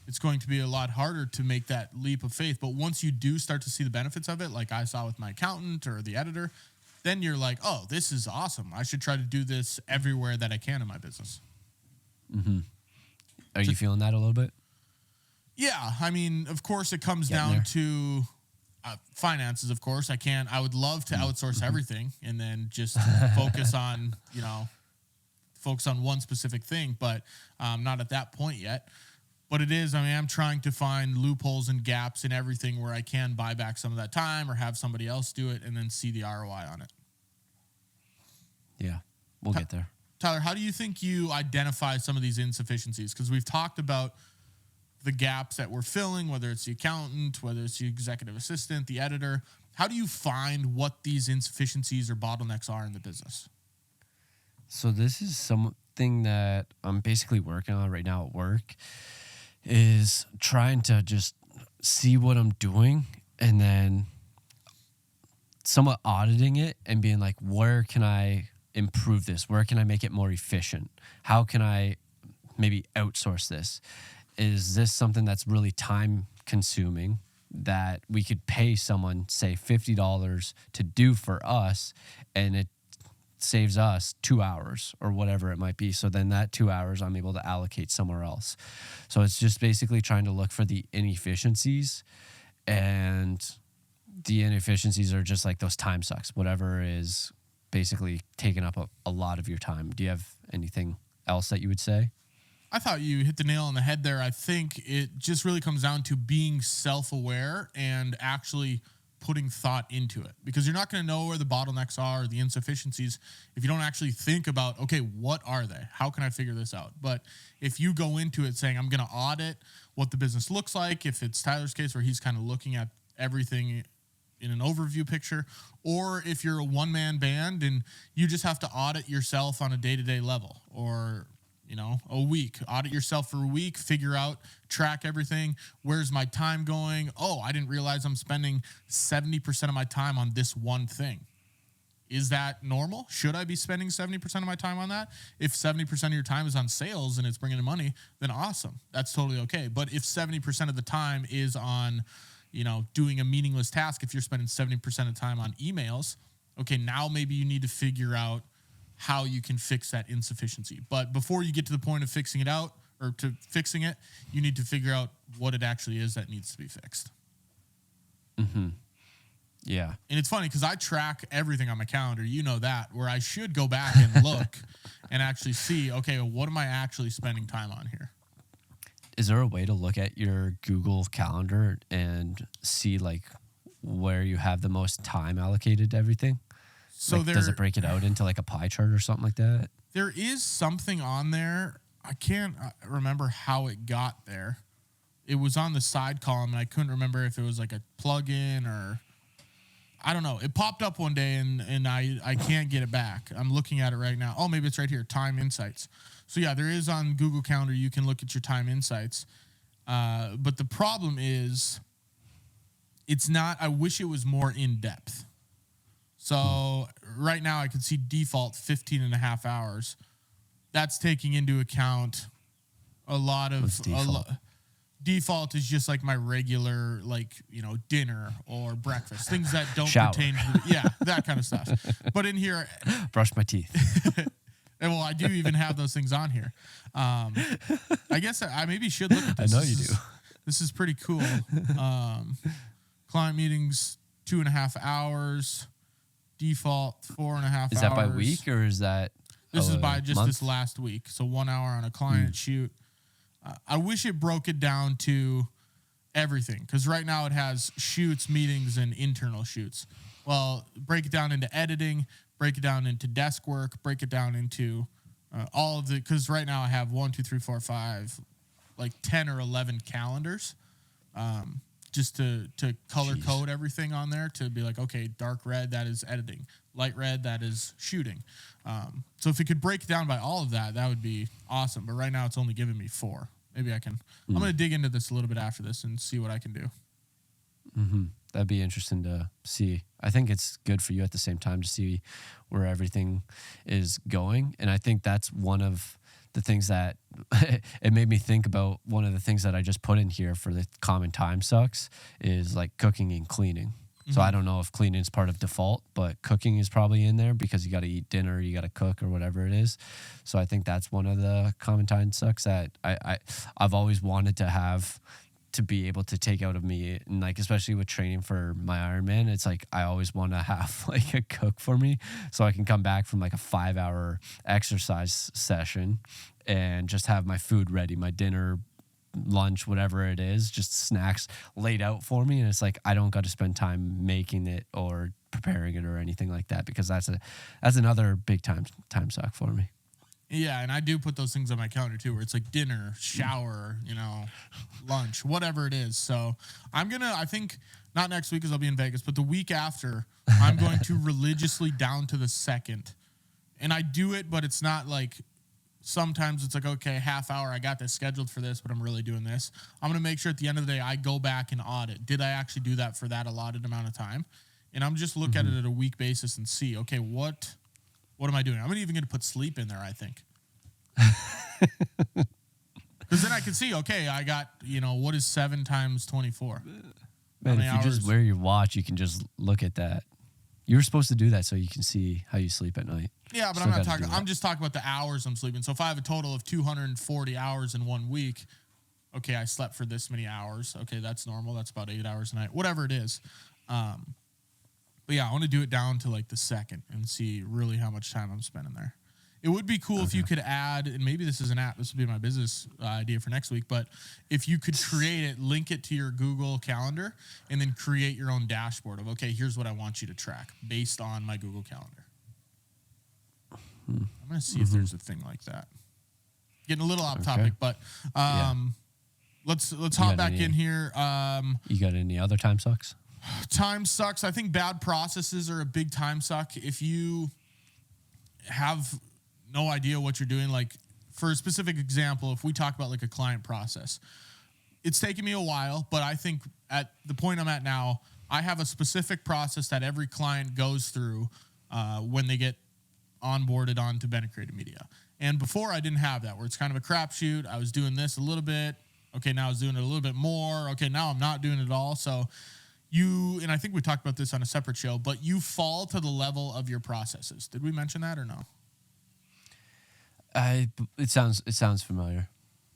It's going to be a lot harder to make that leap of faith. But once you do start to see the benefits of it, like I saw with my accountant or the editor, then you're like, oh, this is awesome. I should try to do this everywhere that I can in my business. Are you feeling that a little bit? Yeah. I mean, of course, it comes down to finances, of course. I would love to outsource everything and then just focus on one specific thing, but not at that point yet. But it is, I'm trying to find loopholes and gaps in everything where I can buy back some of that time or have somebody else do it and then see the ROI on it. Yeah, we'll get there. Tyler, how do you think you identify some of these insufficiencies? Because we've talked about the gaps that we're filling, whether it's the accountant, whether it's the executive assistant, the editor. How do you find what these insufficiencies or bottlenecks are in the business? So this is something that I'm basically working on right now at work, is trying to just see what I'm doing and then somewhat auditing it and being like, where can I improve this? Where can I make it more efficient? How can I maybe outsource this? Is this something that's really time consuming that we could pay someone, say $50 to do for us, and it saves us 2 hours or whatever it might be. So then that 2 hours I'm able to allocate somewhere else. So it's just basically trying to look for the inefficiencies, and the inefficiencies are just like those time sucks, whatever is basically taking up a lot of your time. Do you have anything else that you would say? I thought you hit the nail on the head there. I think it just really comes down to being self-aware and actually putting thought into it, because you're not going to know where the bottlenecks are, or the insufficiencies, if you don't actually think about, okay, what are they? How can I figure this out? But if you go into it saying, I'm going to audit what the business looks like, if it's Tyler's case where he's kind of looking at everything in an overview picture, or if you're a one-man band and you just have to audit yourself on a day-to-day level, or a week, audit yourself for a week, figure out, track everything. Where's my time going? Oh, I didn't realize I'm spending 70% of my time on this one thing. Is that normal? Should I be spending 70% of my time on that? If 70% of your time is on sales and it's bringing in money, then awesome. That's totally okay. But if 70% of the time is on, doing a meaningless task, if you're spending 70% of the time on emails, okay, now maybe you need to figure out how you can fix that insufficiency. But before you get to the point of fixing it out or to fixing it, you need to figure out what it actually is that needs to be fixed. Mm-hmm. Yeah. And it's funny because I track everything on my calendar, that, where I should go back and look and actually see, okay, what am I actually spending time on here? Is there a way to look at your Google Calendar and see like where you have the most time allocated to everything? So does it break it out into like a pie chart or something like that? There is something on there. I can't remember how it got there. It was on the side column, and I couldn't remember if it was like a plugin or I don't know. It popped up one day, and I can't get it back. I'm looking at it right now. Oh, maybe it's right here, Time Insights. So, yeah, there is on Google Calendar. You can look at your Time Insights. But the problem is it's not – I wish it was more in-depth. So right now I can see default 15 and a half hours. That's taking into account a lot of default is just like my regular, dinner or breakfast, things that don't pertain to, that kind of stuff. But in here, brush my teeth. And well, I do even have those things on here. I guess I maybe should look at this. I know you do. This is pretty cool. Client meetings, 2.5 hours. Default 4.5 hours. Is that by week or is that? This is by just month? This last week. So 1 hour on a client shoot. I wish it broke it down to everything because right now it has shoots, meetings, and internal shoots. Well, break it down into editing, break it down into desk work, break it down into all of the. Because right now I have 1, 2, 3, 4, 5, like 10 or 11 calendars. Just to color code everything on there to be like, okay, dark red, that is editing. Light red, that is shooting. So if it could break it down by all of that, that would be awesome. But right now it's only giving me 4. Maybe I can. I'm going to dig into this a little bit after this and see what I can do. Mm-hmm. That'd be interesting to see. I think it's good for you at the same time to see where everything is going. And I think that's one of the things that it made me think about. One of the things that I just put in here for the common time sucks is like cooking and cleaning. Mm-hmm. So I don't know if cleaning is part of default, but cooking is probably in there because you got to eat dinner, you got to cook or whatever it is. So I think that's one of the common time sucks that I've always wanted to have to be able to take out of me. And like, especially with training for my Ironman, it's like, I always want to have like a cook for me so I can come back from like a 5-hour exercise session and just have my food ready, my dinner, lunch, whatever it is, just snacks laid out for me. And it's like, I don't got to spend time making it or preparing it or anything like that, because that's another big time suck for me. Yeah, and I do put those things on my calendar too, where it's like dinner, shower, lunch, whatever it is. So I think not next week because I'll be in Vegas, but the week after, I'm going to religiously down to the second. And I do it, but it's not like sometimes it's like, okay, half hour, I got this scheduled for this, but I'm really doing this. I'm going to make sure at the end of the day, I go back and audit. Did I actually do that for that allotted amount of time? And I'm just look at it at a week basis and see, okay, what am I doing? I'm even going to put sleep in there, I think. Because then I can see, okay, I got, what is 7 times 24? Man, if you just wear your watch, you can just look at that. You were supposed to do that so you can see how you sleep at night. Yeah, but I'm just talking about the hours I'm sleeping. So if I have a total of 240 hours in 1 week, okay, I slept for this many hours. Okay, that's normal. That's about 8 hours a night, whatever it is. But yeah, I want to do it down to like the second and see really how much time I'm spending there. It would be cool if you could add, and maybe this is an app, this would be my business idea for next week, but if you could create it, link it to your Google Calendar, and then create your own dashboard of, okay, here's what I want you to track based on my Google Calendar. I'm going to see if there's a thing like that. Getting a little off topic, but let's hop back in here. You got any other time sucks? Time sucks. I think bad processes are a big time suck. If you have no idea what you're doing, like for a specific example, if we talk about like a client process, it's taken me a while, but I think at the point I'm at now, I have a specific process that every client goes through when they get onboarded onto Bennett Creative Media. And before I didn't have that, where it's kind of a crapshoot. I was doing this a little bit. Okay, now I was doing it a little bit more. Okay, now I'm not doing it at all. So and I think we talked about this on a separate show, but you fall to the level of your processes. Did we mention that or no? It sounds familiar.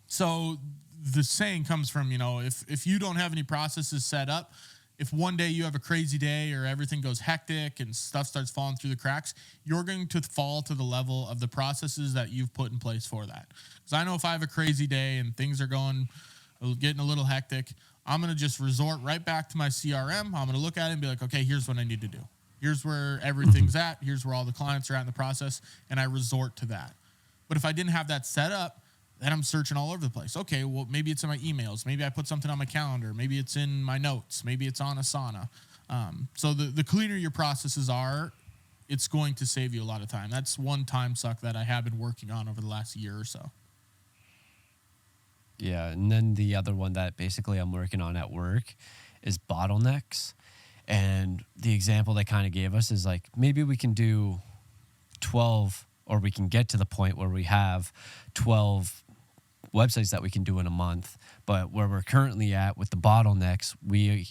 So the saying comes from, if you don't have any processes set up, if one day you have a crazy day or everything goes hectic and stuff starts falling through the cracks, you're going to fall to the level of the processes that you've put in place for that. Because I know if I have a crazy day and things are getting a little hectic, I'm going to just resort right back to my CRM. I'm going to look at it and be like, okay, here's what I need to do. Here's where everything's at. Here's where all the clients are at in the process. And I resort to that. But if I didn't have that set up, then I'm searching all over the place. Okay, well, maybe it's in my emails. Maybe I put something on my calendar. Maybe it's in my notes. Maybe it's on Asana. So the cleaner your processes are, it's going to save you a lot of time. That's one time suck that I have been working on over the last year or so. Yeah, and then the other one that basically I'm working on at work is bottlenecks. And the example they kind of gave us is like, maybe we can do 12, or we can get to the point where we have 12 websites that we can do in a month. But where we're currently at with the bottlenecks, we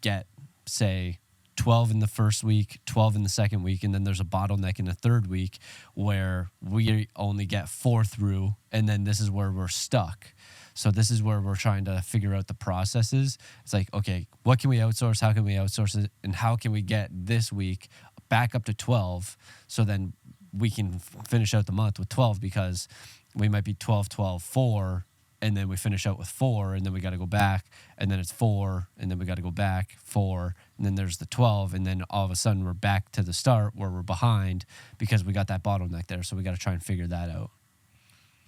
get, say, 12 in the first week, 12 in the second week, and then there's a bottleneck in the third week where we only get 4 through, and then this is where we're stuck. So this is where we're trying to figure out the processes. It's like, okay, what can we outsource? How can we outsource it? And how can we get this week back up to 12 so then we can finish out the month with 12, because we might be 12, 12, 4, and then we finish out with 4, and then we got to go back, and then it's 4, and then we got to go back 4, and then there's the 12, and then all of a sudden we're back to the start where we're behind because we got that bottleneck there. So we got to try and figure that out.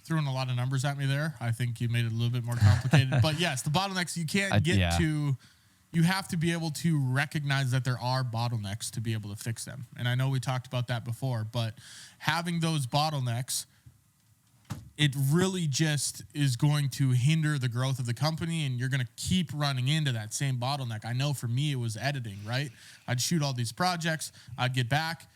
Throwing a lot of numbers at me there. I think you made it a little bit more complicated. But yes, the bottlenecks you can't get to. You have to be able to recognize that there are bottlenecks to be able to fix them. And I know we talked about that before, but having those bottlenecks, it really just is going to hinder the growth of the company, and you're going to keep running into that same bottleneck. I know for me it was editing, right? I'd shoot all these projects, I'd get back,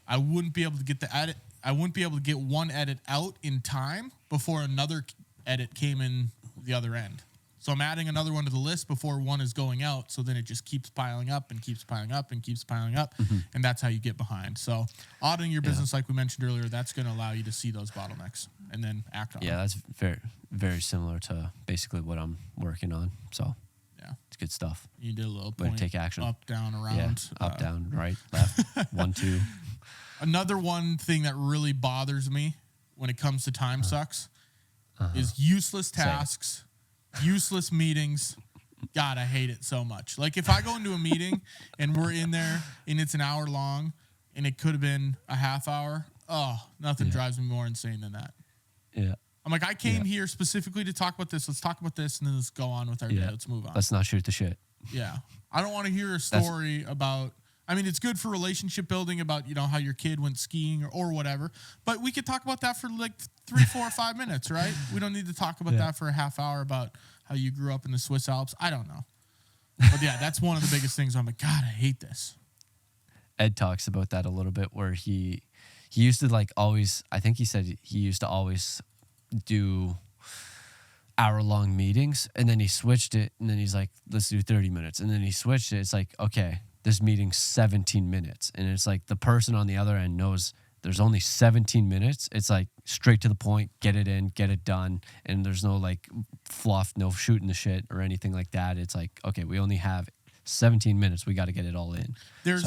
I wouldn't be able to get the edit. I wouldn't be able to get one edit out in time before another edit came in the other end. So I'm adding another one to the list before one is going out. So then it just keeps piling up and keeps piling up and keeps piling up. Mm-hmm. And that's how you get behind. So auditing your business, like we mentioned earlier, that's going to allow you to see those bottlenecks and then act on them. Yeah, that's very, very similar to basically what I'm working on. So yeah, it's good stuff. You did a little point, take action. Up, down, around. Yeah, up, down, right, left, 1, 2. Another one thing that really bothers me when it comes to time sucks is useless tasks, useless meetings. God, I hate it so much. Like if I go into a meeting and we're in there and it's an hour long and it could have been a half hour, nothing drives me more insane than that. Yeah. I'm like, I came here specifically to talk about this. Let's talk about this and then let's go on with our day. Let's move on. Let's not shoot the shit. Yeah. I don't want to hear a story about... I mean, it's good for relationship building about, how your kid went skiing or whatever. But we could talk about that for like 3, 4, or 5 minutes, right? We don't need to talk about that for a half hour about how you grew up in the Swiss Alps. I don't know. But yeah, that's one of the biggest things. I'm like, God, I hate this. Ed talks about that a little bit where he used to like always, I think he said he used to always do hour-long meetings. And then he switched it. And then he's like, let's do 30 minutes. And then he switched it. It's like, okay, this meeting's 17 minutes. And it's like the person on the other end knows there's only 17 minutes. It's like straight to the point, get it in, get it done. And there's no like fluff, no shooting the shit or anything like that. It's like, okay, we only have 17 minutes. We got to get it all in. Go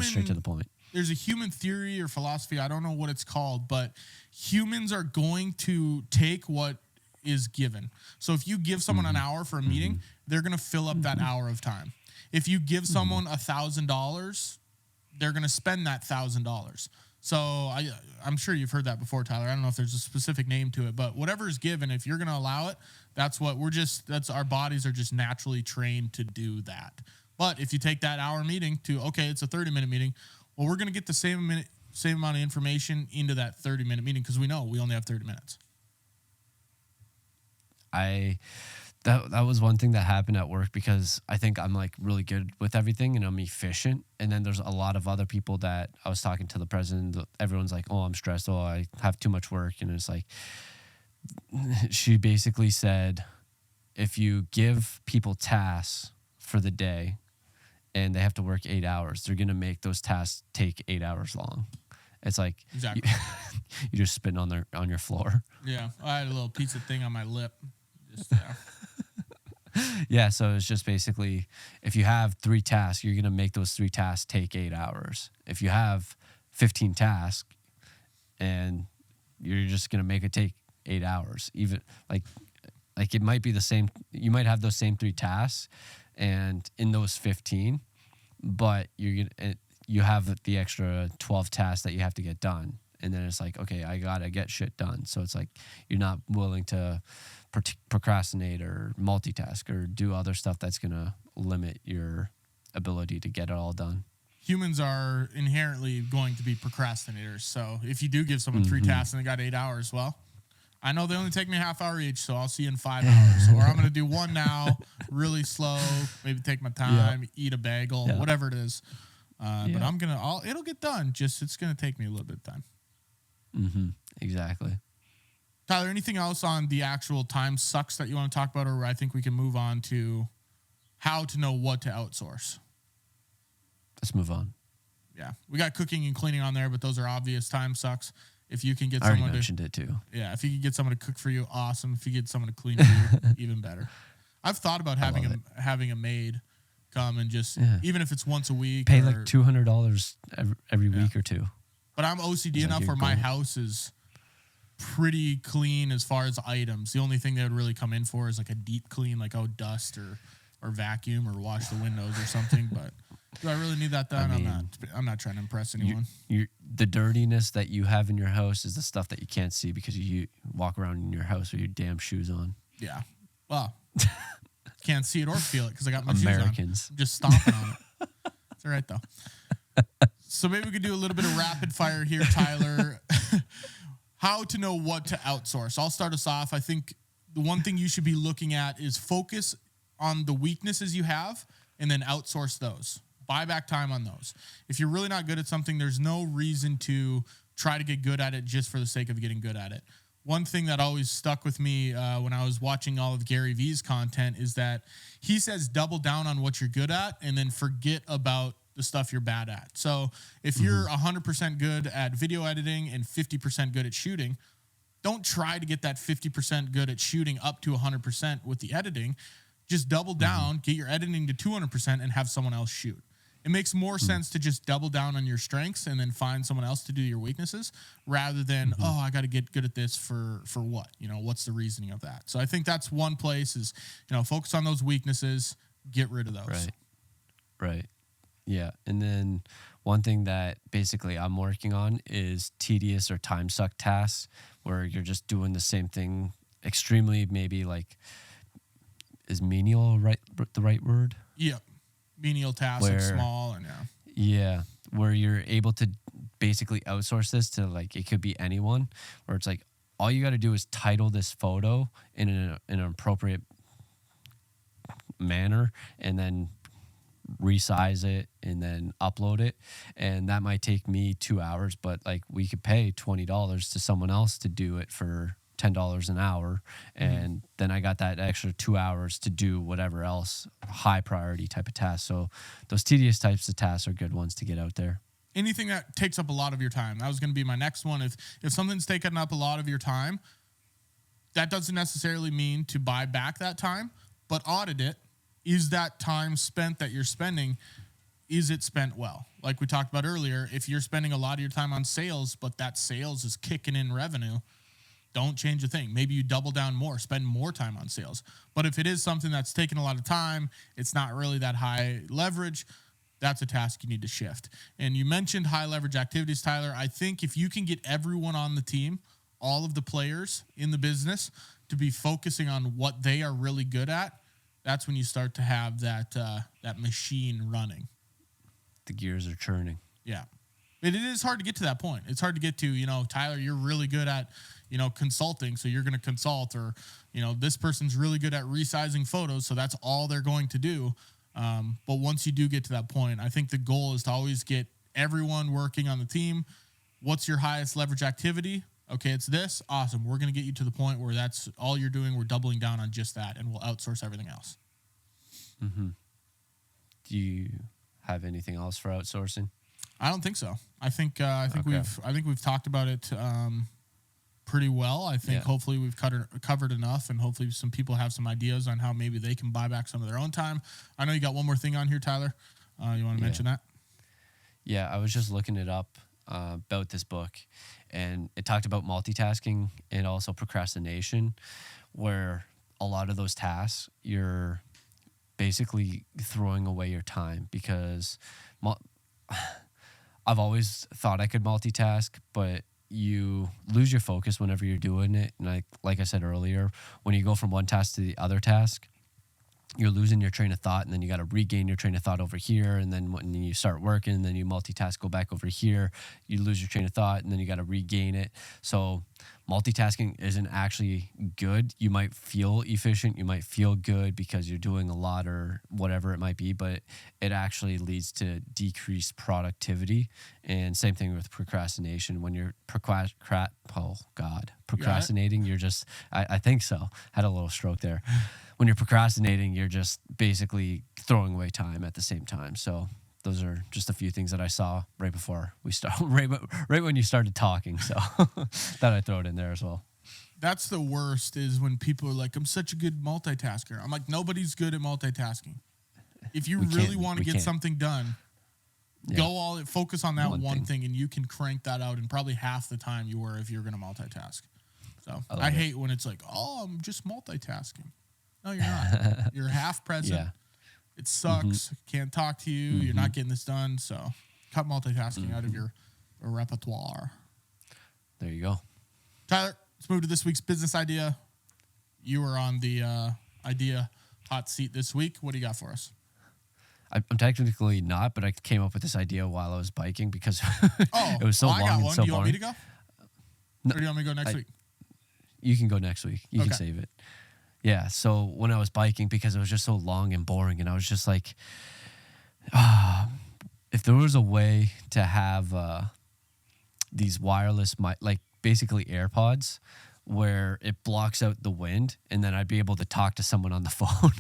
straight to the point. There's a human theory or philosophy. I don't know what it's called, but humans are going to take what is given. So if you give someone an hour for a meeting, they're going to fill up that hour of time. If you give someone $1,000, they're going to spend that $1,000. So I'm sure you've heard that before, Tyler. I don't know if there's a specific name to it, but whatever is given, if you're going to allow it, that's our bodies are just naturally trained to do that. But if you take that hour meeting to, okay, it's a 30-minute meeting, well, we're going to get the same amount of information into that 30-minute meeting because we know we only have 30 minutes. That was one thing that happened at work because I think I'm like really good with everything and I'm efficient. And then there's a lot of other people that I was talking to the president. Everyone's like, oh, I'm stressed. Oh, I have too much work. And it's like, she basically said, if you give people tasks for the day and they have to work 8 hours, they're going to make those tasks take 8 hours long. It's like, exactly. you just spit on your floor. Yeah. I had a little pizza thing on my lip. Just, yeah. Yeah, so it's just basically if you have 3 tasks, you're going to make those 3 tasks take 8 hours. If you have 15 tasks and you're just going to make it take 8 hours, even like it might be the same, you might have those same 3 tasks and in those 15, but you have the extra 12 tasks that you have to get done. And then it's like, okay, I got to get shit done. So it's like you're not willing to procrastinate or multitask or do other stuff that's going to limit your ability to get it all done. Humans are inherently going to be procrastinators. So if you do give someone 3 tasks and they got 8 hours, well, I know they only take me a half hour each, so I'll see you in 5 hours. Or I'm going to do one now, really slow, maybe take my time, eat a bagel, whatever it is. But it'll get done. Just it's going to take me a little bit of time. Mm-hmm. Exactly. Tyler, anything else on the actual time sucks that you want to talk about, or I think we can move on to how to know what to outsource? Let's move on. Yeah. We got cooking and cleaning on there, but those are obvious time sucks. If you can get I already someone mentioned it too. Yeah, if you can get someone to cook for you, awesome. If you get someone to clean for you, even better. I've thought about having a maid come and just, even if it's once a week. Pay like $200 every week or two. But I'm OCD enough where my house is pretty clean as far as items. The only thing they would really come in for is like a deep clean, like dust or vacuum or wash the windows or something. But do I really need that done? I'm not trying to impress anyone. The dirtiness that you have in your house is the stuff that you can't see because you walk around in your house with your damn shoes on. Yeah. Well, can't see it or feel it because I got my Americans. shoes on. I'm just stomping on it. It's all right though. So maybe we could do a little bit of rapid fire here, Tyler. How to know what to outsource. I'll start us off. I think the one thing you should be looking at is focus on the weaknesses you have and then outsource those. Buy back time on those. If you're really not good at something, there's no reason to try to get good at it just for the sake of getting good at it. One thing that always stuck with me when I was watching all of Gary Vee's content is that he says double down on what you're good at and then forget about the stuff you're bad at. So if you're 100% good at video editing and 50% good at shooting, don't try to get that 50% good at shooting up to 100% with the editing. Just double down, get your editing to 200% and have someone else shoot. It makes more sense to just double down on your strengths and then find someone else to do your weaknesses rather than, I got to get good at this for what? What's the reasoning of that? So I think that's one place is, focus on those weaknesses, get rid of those. Right. Yeah. And then one thing that basically I'm working on is tedious or time suck tasks where you're just doing the same thing extremely, maybe like, is menial the right word? Yep. Menial tasks are small and yeah, where you're able to basically outsource this to like it could be anyone, where it's like all you got to do is title this photo in an appropriate manner and then resize it and then upload it, and that might take me 2 hours, but like we could pay $20 to someone else to do it for $10 an hour, and then I got that extra 2 hours to do whatever else high priority type of task. So those tedious types of tasks are good ones to get out there. Anything that takes up a lot of your time. That was going to be my next one. If something's taking up a lot of your time, that doesn't necessarily mean to buy back that time, but audit it. Is that time spent that you're spending, is it spent well? Like we talked about earlier, if you're spending a lot of your time on sales, but that sales is kicking in revenue, don't change a thing. Maybe you double down more, spend more time on sales. But if it is something that's taking a lot of time, it's not really that high leverage, that's a task you need to shift. And you mentioned high leverage activities, Tyler. I think if you can get everyone on the team, all of the players in the business, to be focusing on what they are really good at, that's when you start to have that machine running. The gears are churning. Yeah. It is hard to get to that point. It's hard to get to, Tyler, you're really good at, consulting, so you're going to consult, or, this person's really good at resizing photos, so that's all they're going to do. But once you do get to that point, I think the goal is to always get everyone working on the team. What's your highest leverage activity? Okay, it's this. Awesome. We're going to get you to the point where that's all you're doing. We're doubling down on just that, and we'll outsource everything else. Mm-hmm. Do you have anything else for outsourcing? I don't think so. I think Okay. we've talked about it pretty well. I think hopefully we've covered enough, and hopefully some people have some ideas on how maybe they can buy back some of their own time. I know you got one more thing on here, Tyler. You want to mention that? Yeah, I was just looking it up about this book, and it talked about multitasking and also procrastination, where a lot of those tasks you're basically throwing away your time because I've always thought I could multitask, but you lose your focus whenever you're doing it. And like I said earlier, when you go from one task to the other task, you're losing your train of thought, and then you got to regain your train of thought over here. And then when you start working, and then you multitask, go back over here, you lose your train of thought, and then you got to regain it. So multitasking isn't actually good. You might feel efficient, you might feel good because you're doing a lot or whatever it might be, but it actually leads to decreased productivity. And same thing with procrastination. When you're procrastinating, you're just, I think so. Had a little stroke there. When you're procrastinating, you're just basically throwing away time at the same time. So those are just a few things that I saw right before we start, right when you started talking. So thought I'd throw it in there as well. That's the worst, is when people are like, I'm such a good multitasker. I'm like, nobody's good at multitasking. If you really want to get something done, focus on that one thing, and you can crank that out in probably half the time you were if you're going to multitask. So I hate when it's like, oh, I'm just multitasking. No, you're not. You're half present. Yeah. It sucks. Can't talk to you. You're not getting this done. So cut multitasking out of your repertoire. There you go. Tyler, let's move to this week's business idea. You were on the idea hot seat this week. What do you got for us? I'm technically not, but I came up with this idea while I was biking because it was so long I got and one. so Do you want me to boring. go? No, or do you want me to go next week? You can go next week. You can save it. Yeah, so when I was biking, because it was just so long and boring, and I was just like, if there was a way to have these wireless, like basically AirPods, where it blocks out the wind, and then I'd be able to talk to someone on the phone.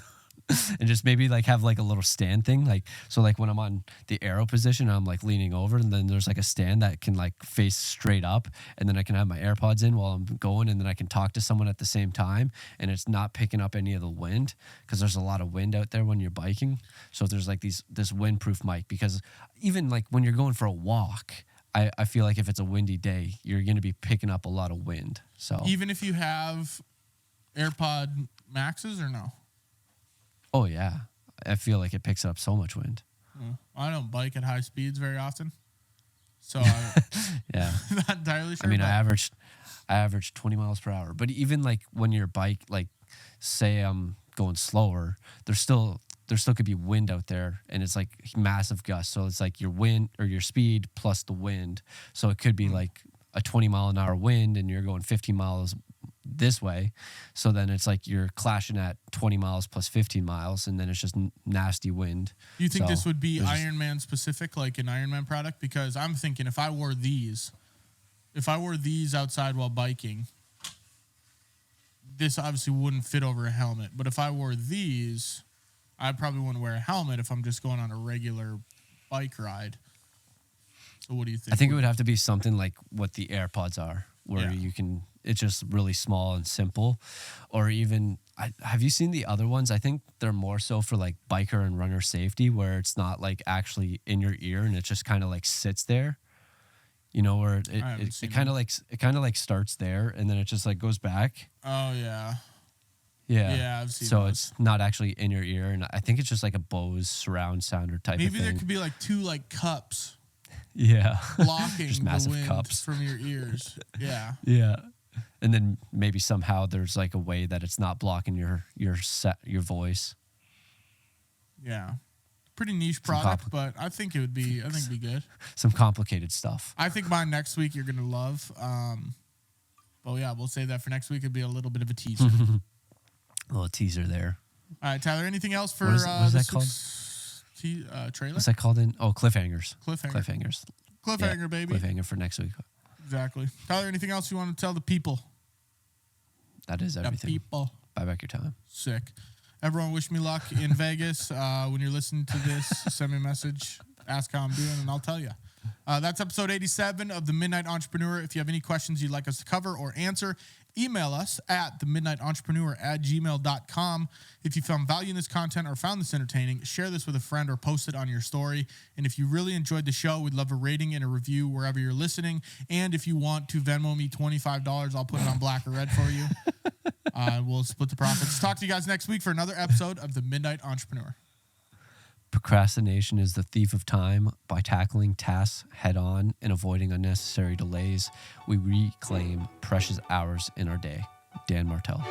And just maybe like have like a little stand thing, like so like when I'm on the arrow position, I'm like leaning over, and then there's like a stand that can like face straight up, and then I can have my AirPods in while I'm going, and then I can talk to someone at the same time, and it's not picking up any of the wind, because there's a lot of wind out there when you're biking. So there's like this windproof mic, because even like when you're going for a walk, I feel like if it's a windy day, you're going to be picking up a lot of wind. So even if you have AirPod Maxes or no? Oh, yeah. I feel like it picks up so much wind. I don't bike at high speeds very often. So yeah. Not entirely sure. I mean, I average 20 miles per hour. But even like when your bike, like say I'm going slower, there still could be wind out there, and it's like massive gusts. So it's like your wind or your speed plus the wind. So it could be like a 20 mile an hour wind, and you're going 15 miles this way, so then it's like you're clashing at 20 miles plus 15 miles, and then it's just nasty wind. Do you think this would be Ironman specific, like an Ironman product? Because I'm thinking if I wore these outside while biking, this obviously wouldn't fit over a helmet. But if I wore these, I probably wouldn't wear a helmet if I'm just going on a regular bike ride. So what do you think? I think it would have to be something like what the AirPods are, where you can, it's just really small and simple. Or even, have you seen the other ones? I think they're more so for like biker and runner safety, where it's not like actually in your ear, and it just kind of like sits there, you know, where it kind of like starts there, and then it just like goes back. Oh yeah. Yeah, I've seen so those. it's not actually in your ear, and I think it's just like a Bose surround sounder type of thing. Maybe there could be like two like cups. Yeah. Blocking just the massive wind cups from your ears. Yeah. Yeah. And then maybe somehow there's like a way that it's not blocking your voice. Yeah. Pretty niche product, but I think it'd be good. Some complicated stuff. I think by next week you're gonna love. But yeah, we'll save that for next week. It'd be a little bit of a teaser. A little teaser there. All right, Tyler. Anything else for what is that called? Trailer? What's that called in? Oh, cliffhangers. Cliffhanger, Yeah, baby. Cliffhanger for next week. Exactly. Tyler, anything else you want to tell the people? That is everything. The people. Buy back your time. Sick. Everyone, wish me luck in Vegas. When you're listening to this, send me a message, ask how I'm doing, and I'll tell you. That's episode 87 of The Midnight Entrepreneur. If you have any questions you'd like us to cover or answer, email us at themidnightentrepreneur@gmail.com. If you found value in this content or found this entertaining, share this with a friend or post it on your story. And if you really enjoyed the show, we'd love a rating and a review wherever you're listening. And if you want to Venmo me $25, I'll put it on black or red for you. We'll split the profits. Talk to you guys next week for another episode of The Midnight Entrepreneur. Procrastination is the thief of time. By tackling tasks head on and avoiding unnecessary delays, we reclaim precious hours in our day. Dan Martell.